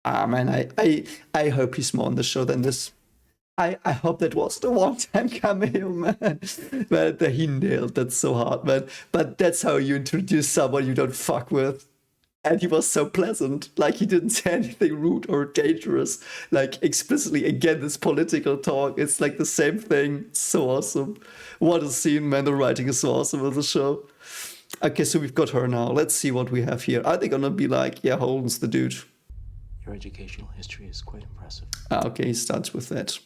Ah, man, I hope he's more on the show than this. I hope that was the one-time cameo, man. But he nailed that so hard, man. But that's how you introduce someone you don't fuck with. And he was so pleasant. Like, he didn't say anything rude or dangerous. Like, explicitly, again, this political talk, it's like the same thing. So awesome. What a scene, man. The writing is so awesome of the show. Okay, so we've got her now. Let's see what we have here. Are they gonna be like, yeah, Holden's the dude? Your educational history is quite impressive. Ah, okay, he starts with that.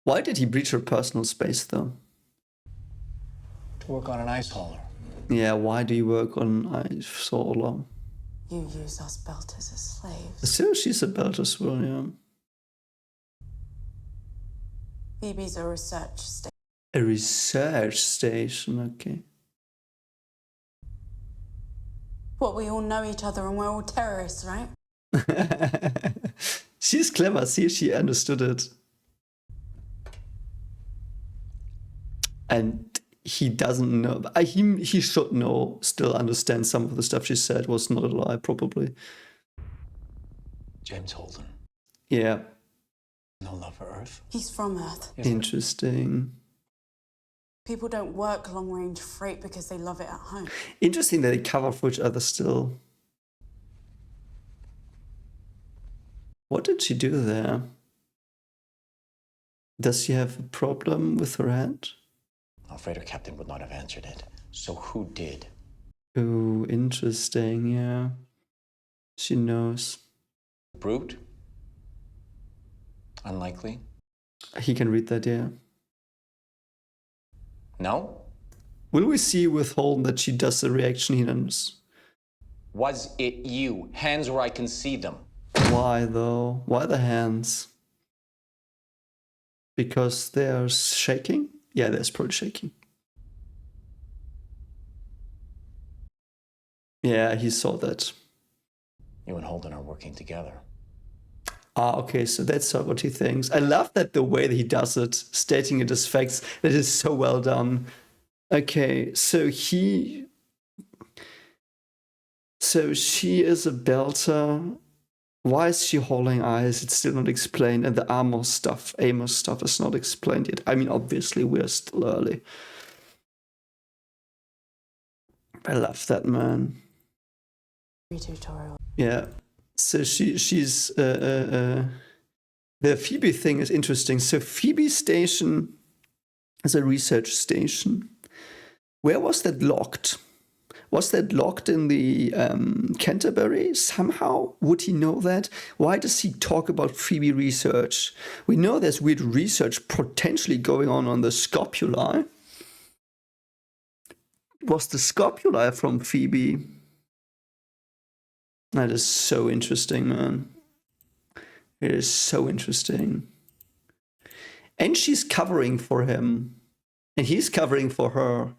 Why did he breach her personal space, though? To work on an ice hauler. Yeah, why do you work on ice hauler? You use us Belters as slaves. So she's a belt as well, yeah. Phoebe's a research station. A research station, okay. What, we all know each other and we're all terrorists, right? She's clever, see, she understood it. And he doesn't know. He should know, still understand some of the stuff she said was not a lie, probably. James Holden. Yeah. No love for Earth? He's from Earth. Interesting. People don't work long-range freight because they love it at home. Interesting that they cover for each other still. What did she do there? Does she have a problem with her hand? Our freighter captain would not have answered it. So who did? Oh, interesting, yeah. She knows. Brute? Unlikely? He can read that, yeah. No? Will we see with Holden that she does the reaction he knows? Was it you? Hands where I can see them. Why though? Why the hands? Because they're shaking? Yeah, they're probably shaking. Yeah, he saw that. You and Holden are working together. Ah, okay, so that's what he thinks. I love that the way that he does it, stating it as facts. That is so well done. Okay, so she is a belter. Why is she holding eyes? It's still not explained. And the Amos stuff is not explained yet. I mean, obviously, we're still early. I love that, man. Tutorial. Yeah. So she's the Phoebe thing is interesting. So Phoebe station is a research station. Where was that locked? Was that locked in the Canterbury somehow? Would he know that? Why does he talk about Phoebe research? We know there's weird research potentially going on the scopuli. Was the scopuli from Phoebe? That is so interesting, man. It is so interesting. And she's covering for him. And he's covering for her.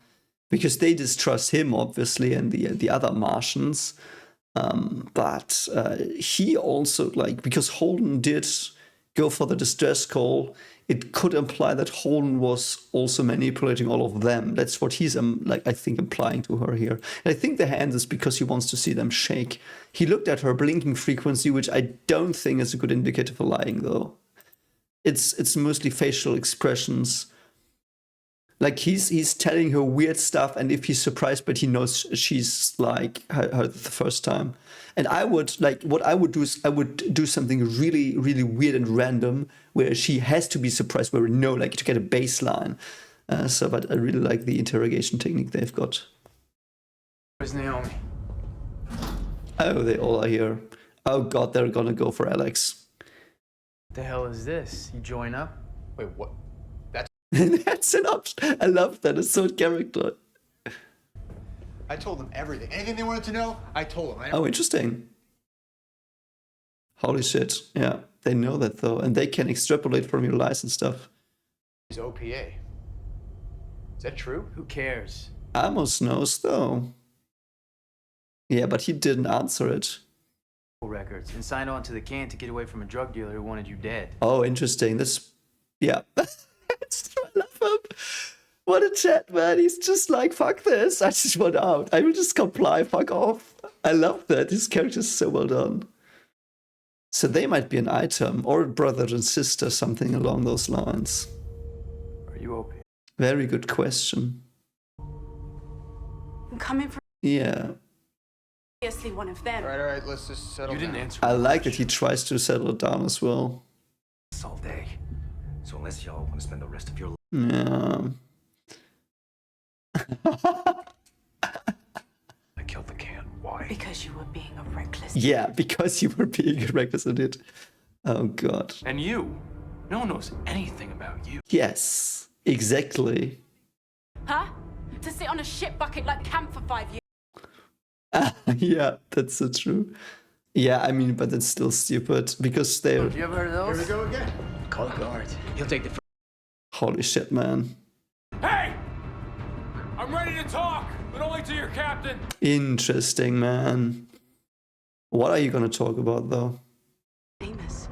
Because they distrust him, obviously, and the other Martians. But he also, because Holden did go for the distress call, it could imply that Holden was also manipulating all of them. That's what he's, I think, implying to her here. And I think the hand is because he wants to see them shake. He looked at her blinking frequency, which I don't think is a good indicator for lying, though. It's mostly facial expressions. Like he's telling her weird stuff, and if he's surprised, but he knows she's like her the first time. And I would what I would do is I would do something really, really weird and random where she has to be surprised, where we know, to get a baseline. But I really like the interrogation technique they've got. Where's Naomi? Oh, they all are here. Oh God, they're gonna go for Alex. What the hell is this? You join up? Wait, what? That's an option. I love that. It's so character. I told them everything. Anything they wanted to know, I told them. Oh, interesting. Holy shit. Yeah, they know that though. And they can extrapolate from your lies and stuff. Is OPA. Is that true? Who cares? Amos knows though. Yeah, but he didn't answer it. Records and signed on to the can to get away from a drug dealer who wanted you dead. Oh, interesting. Yeah. I love him. What a chat, man. He's just like, fuck this. I just want out. I will just comply. Fuck off. I love that. His character is so well done. So they might be an item or a brother and sister, something along those lines. Are you open? Very good question. I'm coming from Yeah. obviously one of them. All right, let's just settle You didn't down. answer. I like that he tries to settle it down as well. All day. So unless y'all want to spend the rest of your life. Yeah. I killed the can. Why? Because you were being a reckless. Yeah, because you were being a reckless idiot. Oh God. And you. No one knows anything about you. Yes, exactly. Huh? To sit on a shit bucket like Camp for 5 years. Yeah, that's so true. Yeah, I mean, but it's still stupid because they're... You ever heard of those? Here we go again. Call the guards. He'll take the. Holy shit, man. Hey! I'm ready to talk, but only to your captain. Interesting, man. What are you gonna talk about, though? Famous.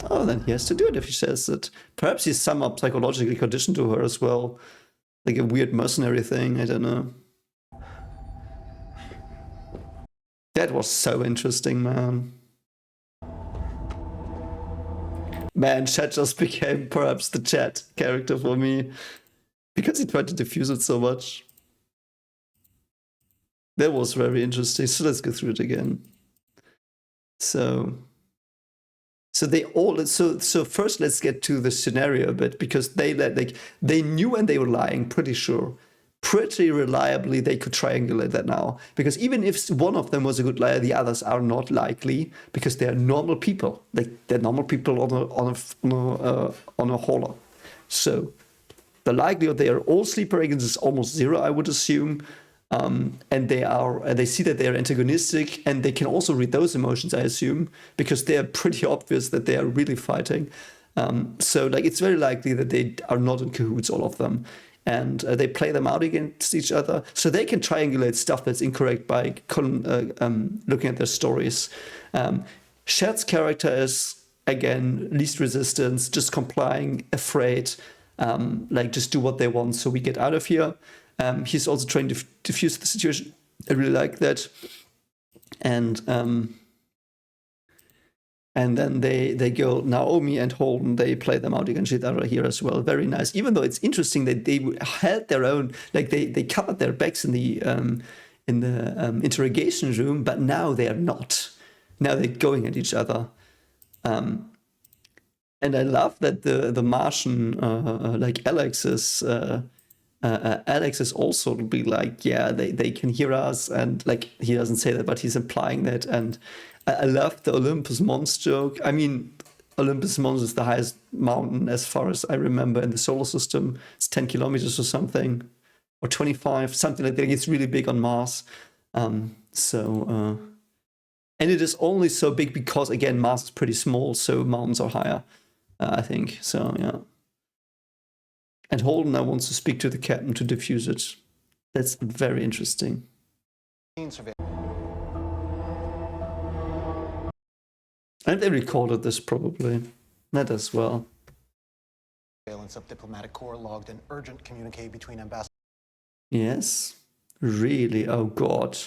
Oh, then he has to do it if he says it. Perhaps he's somehow psychologically conditioned to her as well. Like a weird mercenary thing, I don't know. That was so interesting, man. Man, Chad just became perhaps the Chad character for me. Because he tried to diffuse it so much. That was very interesting. So let's go through it again. So they all so first let's get to the scenario a bit, because they knew and they were lying, pretty sure. Pretty reliably they could triangulate that now. Because even if one of them was a good liar, the others are not likely, because they are normal people. Like they're normal people on a hauler. So the likelihood they are all sleeper agents is almost zero, I would assume. And they see that they are antagonistic, and they can also read those emotions, I assume, because they are pretty obvious that they are really fighting. So like it's very likely that they are not in cahoots, all of them, and they play them out against each other, so they can triangulate stuff that's incorrect by looking at their stories. Shad's character is again least resistance, just complying, afraid, like just do what they want so we get out of here. He's also trying to diffuse the situation. I really like that. And then they go, Naomi and Holden, they play them out against each other here as well. Very nice. Even though it's interesting that they held their own, like they covered their backs in the interrogation room, but now they are not. Now they're going at each other. And I love that the Martian, like Alex is also to be like, yeah, they can hear us, and like he doesn't say that, but he's implying that. And I love the Olympus Mons joke. I mean, Olympus Mons is the highest mountain as far as I remember in the solar system. It's 10 kilometers or something, or 25, something like that. It's really big on Mars. And it is only so big because, again, Mars is pretty small, so mountains are higher, I think. So yeah. And Holden now wants to speak to the captain to defuse it. That's very interesting. And they recorded this probably. That as well. Surveillance of diplomatic corps logged an urgent communique between ambassadors. Yes. Really? Oh God.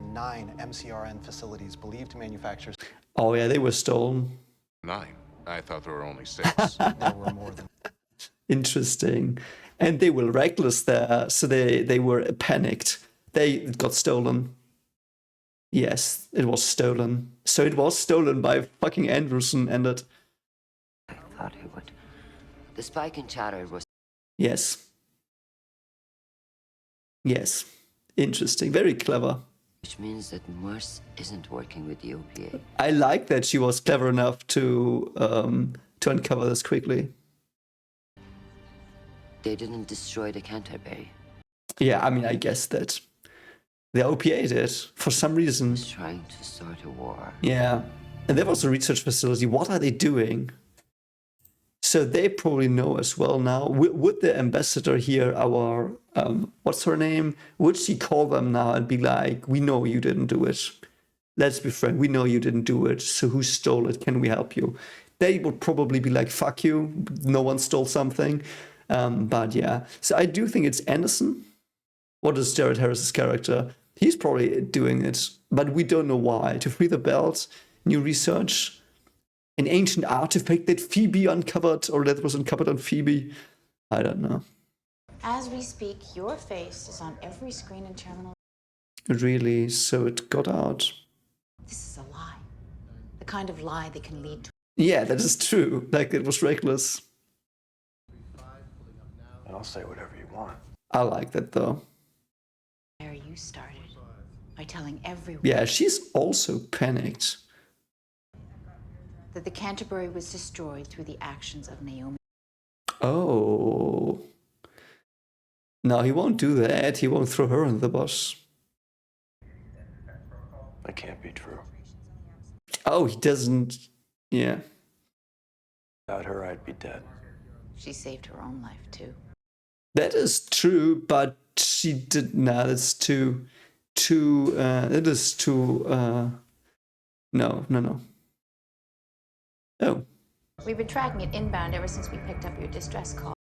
9 MCRN facilities believed to manufacture. Oh yeah, they were stolen. 9. I thought there were only 6. There were more than. Interesting. And they were reckless there, so they were panicked. They got stolen. Yes, it was stolen. So it was stolen by fucking Anderson, and it. I thought he would. The spike in chatter was. Yes. Yes. Interesting. Very clever. Which means that Morse isn't working with the OPA. I like that she was clever enough to uncover this quickly. They didn't destroy the Canterbury. Yeah, I mean, I guess that the OPA did for some reason. Was trying to start a war. Yeah, and there was a research facility. What are they doing? So they probably know as well now. Would the ambassador hear our what's her name? Would she call them now and be like, "We know you didn't do it. Let's be frank. We know you didn't do it. So who stole it? Can we help you?" They would probably be like, "Fuck you. No one stole something." But yeah, so I do think it's Anderson. What is Jared Harris's character? He's probably doing it, but we don't know why. To free the belt, new research, an ancient artifact that Phoebe uncovered, or that was uncovered on Phoebe. I don't know. As we speak, your face is on every screen in terminal. Really? So it got out. This is a lie. The kind of lie that can lead to. Yeah, that is true. Like, it was reckless. I'll say whatever you want. I like that though. Where you started by telling everyone. Yeah, she's also panicked. That the Canterbury was destroyed through the actions of Naomi. Oh. No, he won't do that. He won't throw her under the bus. That can't be true. Oh, he doesn't. Yeah. Without her, I'd be dead. She saved her own life too. That is true, but she did not. It's too. It is too. No. Oh. We've been tracking it inbound ever since we picked up your distress call.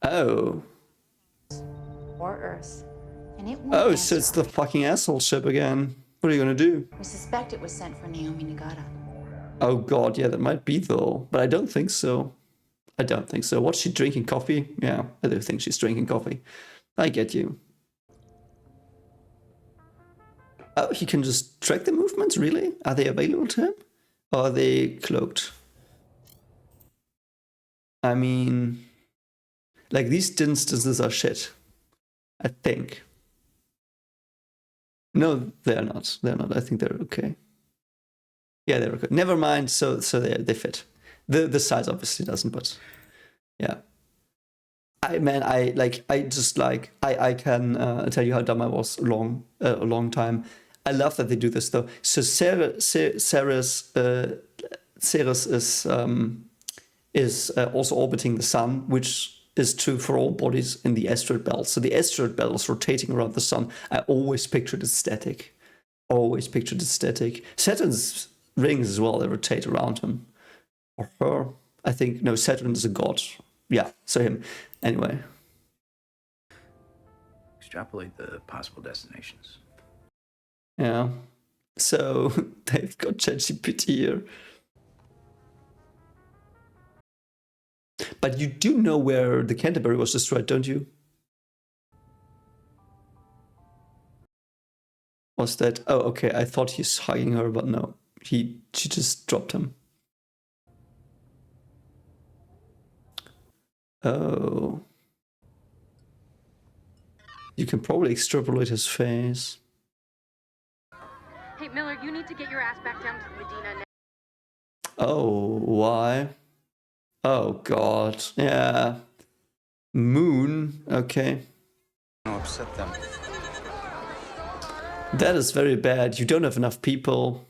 Oh. Or Earth. And it won't Oh, so it's the fucking asshole ship again. What are you gonna do? We suspect it was sent for Naomi Nagata. Oh god, yeah, that might be though, but I don't think so. I don't think so. What's she drinking? Coffee? Yeah, I do think she's drinking coffee. I get you. Oh, he can just track the movements, really? Are they available to him? Or are they cloaked? I mean, like these distances are shit. I think. No, they're not. They're not. I think they're okay. Yeah, they're okay. Never mind. So they fit. The size obviously doesn't, but yeah. I can tell you how dumb I was a long time. I love that they do this though. So Ceres is also orbiting the sun, which is true for all bodies in the asteroid belt. So the asteroid belt is rotating around the sun. I always pictured it static. Always pictured it static. Saturn's rings as well, they rotate around him. Or her. I think, no, Saturn is a god. Yeah, so him. Anyway. Extrapolate the possible destinations. Yeah. So they've got ChatGPT here. But you do know where the Canterbury was destroyed, don't you? Was that... Oh, okay, I thought he's hugging her, but no. She just dropped him. Oh. You can probably extrapolate his face. Hey, Miller, you need to get your ass back down to Medina now. Oh, why? Oh, God. Yeah. Moon. Okay. I'll upset them. That is very bad. You don't have enough people.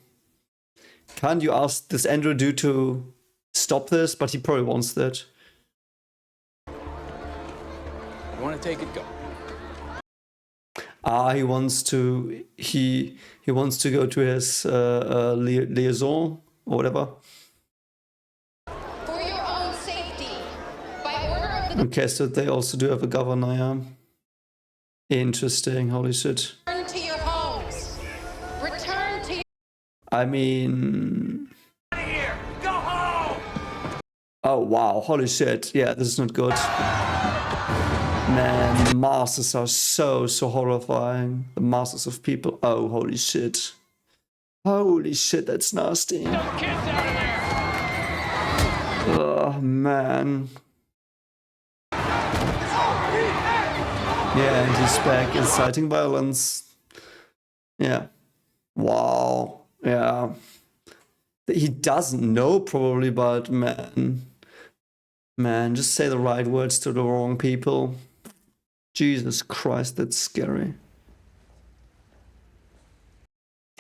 Can't you ask this Andrew dude to stop this? But he probably wants that. You want to take it? Go. He wants to. He wants to go to his liaison or whatever. For your own safety, by order of the Okay, so they also do have a governor. Yeah. Interesting. Holy shit. return to your homes. Return to your... I mean. Here, go home! Oh wow! Holy shit! Yeah, this is not good. Man, the masses are so horrifying. The masses of people. Oh, holy shit! Holy shit, that's nasty. Oh man. Yeah, and he's back inciting violence. Yeah. Wow. Yeah. He doesn't know probably, but man, just say the right words to the wrong people. Jesus Christ, that's scary.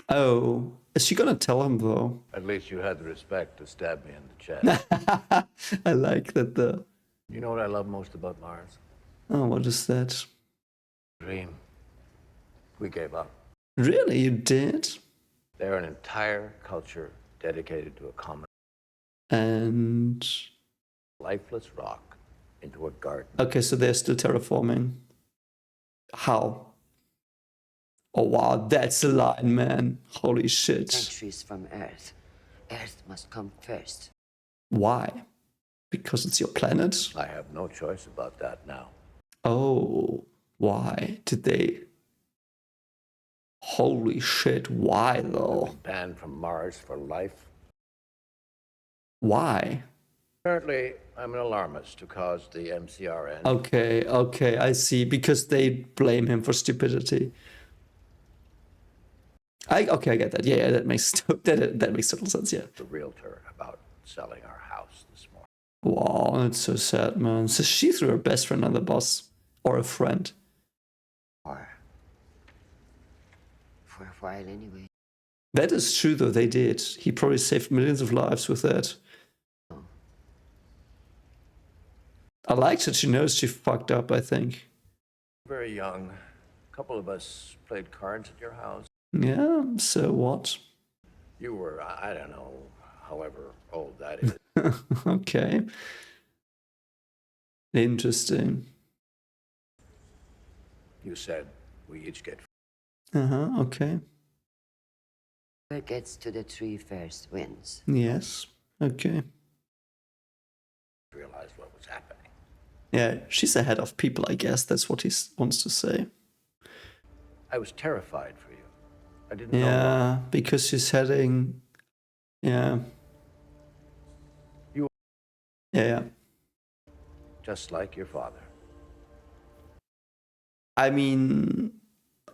Oh, is she gonna tell him though? At least you had the respect to stab me in the chest. I like that though. You know what I love most about Mars? Oh, what is that? Dream. We gave up. Really, you did? They're an entire culture dedicated to a common And lifeless rock into a garden. okay, so they're still terraforming. How? Oh wow, that's a line, man. Holy shit. Entries from Earth. Earth must come first. Why? Because it's your planet? I have no choice about that now. Oh, why did they? Holy shit, why though? Banned from Mars for life. Why? Apparently, I'm an alarmist who caused the MCRN. Okay, I see. Because they blame him for stupidity. I get that. Yeah, that makes that makes total sense. Yeah. The realtor about selling our house this morning. Wow, that's so sad, man. So she threw her best friend on the bus, or a friend. For a while, anyway. That is true, though. They did. He probably saved millions of lives with that. I like that she knows she fucked up. I think. Very young. A couple of us played cards at your house. Yeah. So what? You were, I don't know, however old that is. Okay. Interesting. You said we each get. Okay. Whoever gets to the tree first wins. Yes. Okay. Realized what was happening. Yeah, she's ahead of people, I guess. That's what he wants to say. I was terrified for you. I didn't know. Yeah, because she's heading. Yeah. You. Yeah. Just like your father. I mean,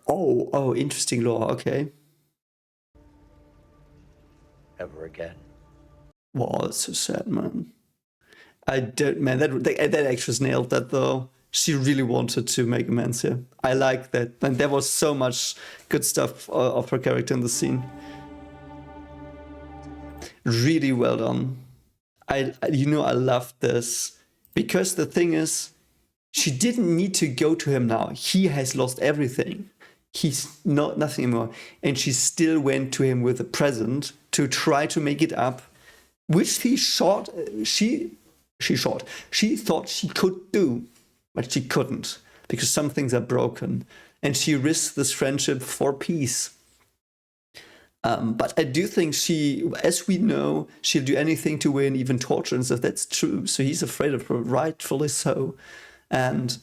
oh, interesting lore. Okay. Ever again. Wow, that's so sad, man. I don't, man. That actress nailed that though. She really wanted to make amends here. I like that, and there was so much good stuff of her character in the scene. Really well done. I love this because the thing is, she didn't need to go to him now. He has lost everything. He's nothing anymore, and she still went to him with a present to try to make it up, which he shot. She thought she could do, but she couldn't because some things are broken, and she risked this friendship for peace. But I do think she, as we know, she'll do anything to win, even torture and stuff. That's true. So he's afraid of her, rightfully so. And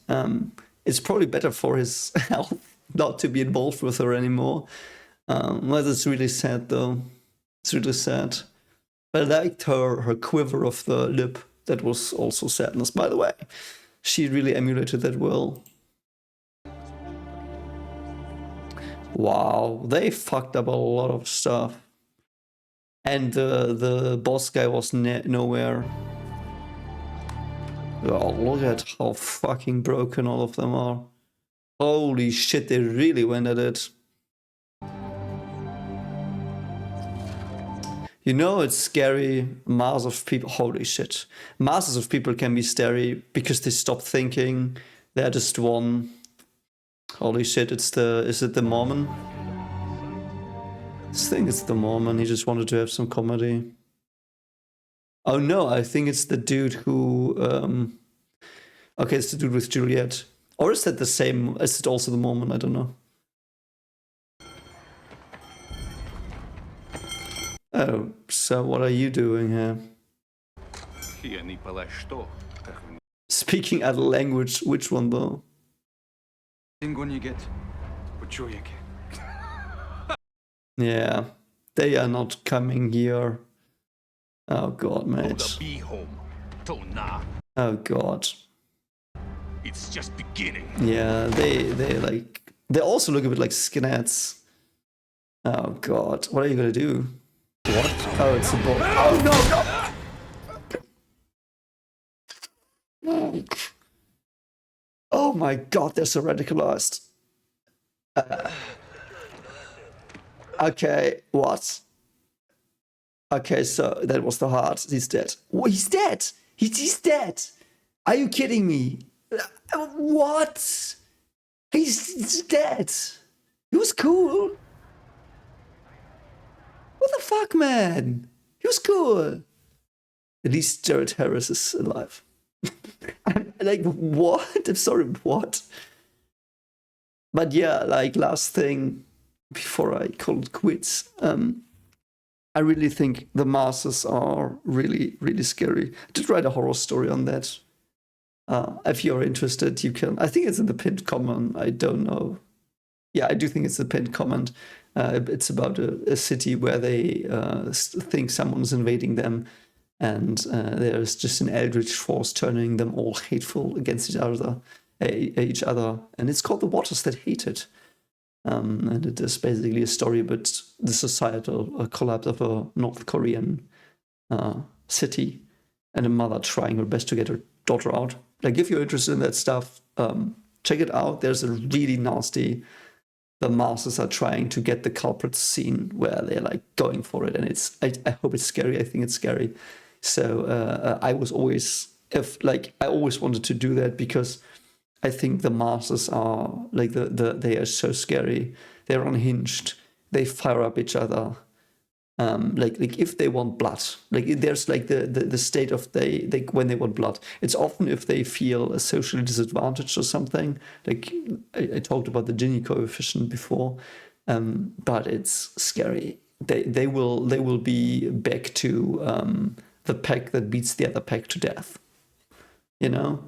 it's probably better for his health not to be involved with her anymore. Well, that's really sad, though. It's really sad. But I liked her quiver of the lip. That was also sadness, by the way. She really emulated that well. Wow, they fucked up a lot of stuff. And the boss guy was nowhere. Oh, look at how fucking broken all of them are. Holy shit, they really went at it. You know it's scary, masses of people, holy shit. Masses of people can be scary because they stop thinking. They're just one. Holy shit, is it the Mormon? I think it's the Mormon, he just wanted to have some comedy. Oh no, I think it's the dude who, okay, it's the dude with Juliet. Or is that the same, is it also the Mormon? I don't know. Oh, so what are you doing here? Speaking other language, which one though? Yeah, they are not coming here. Oh god, mate. Oh god. It's just beginning. Yeah, they also look a bit like skinheads. Oh god, what are you gonna do? What? Oh, it's a ball. Oh no! Oh my god, they're so radicalized. Okay, what? Okay, so that was the heart. He's dead. Oh, he's dead! He's dead! Are you kidding me? What? He's dead! He was cool! What the fuck, man? He was cool! At least Jared Harris is alive. I'm like, what? I'm sorry, what? But yeah, like, last thing before I call it quits, I really think the masses are really, really scary. I did write a horror story on that. If you're interested, you can. I think it's in the pinned comment. I don't know. Yeah, I do think it's the pinned comment. It's about a city where they think someone's invading them, and there's just an eldritch force turning them all hateful against each other. And it's called The Waters That Hated. And it is basically a story about the societal collapse of a North Korean city and a mother trying her best to get her daughter out. Like, if you're interested in that stuff, check it out. There's a really nasty, the masses are trying to get the culprits scene where they're like going for it. And I hope it's scary. I think it's scary. So I always wanted to do that because I think the masses are like they are so scary. They're unhinged. They fire up each other. Like if they want blood, like there's like the state of they when they want blood. It's often if they feel socially disadvantaged or something. Like I talked about the Gini coefficient before, but it's scary. they will be back to the pack that beats the other pack to death, you know.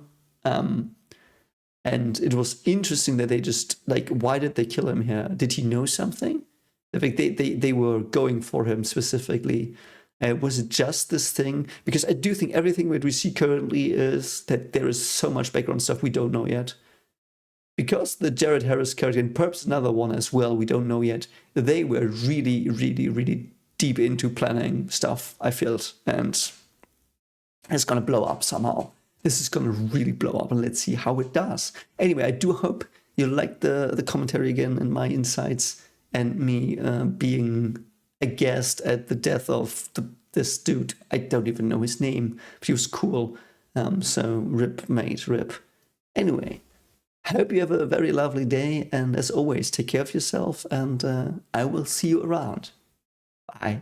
And it was interesting that they just, like, why did they kill him here? Did he know something? Like they were going for him specifically. Was it just this thing? Because I do think everything that we see currently is that there is so much background stuff we don't know yet. Because the Jared Harris character, and perhaps another one as well, we don't know yet, they were really, really, really deep into planning stuff, I felt. And it's going to blow up somehow. This is going to really blow up, and let's see how it does. Anyway, I do hope you liked the commentary again and my insights and me being aghast at the death of this dude. I don't even know his name, but he was cool. So rip, mate, rip. Anyway, I hope you have a very lovely day, and as always, take care of yourself, and I will see you around. Bye.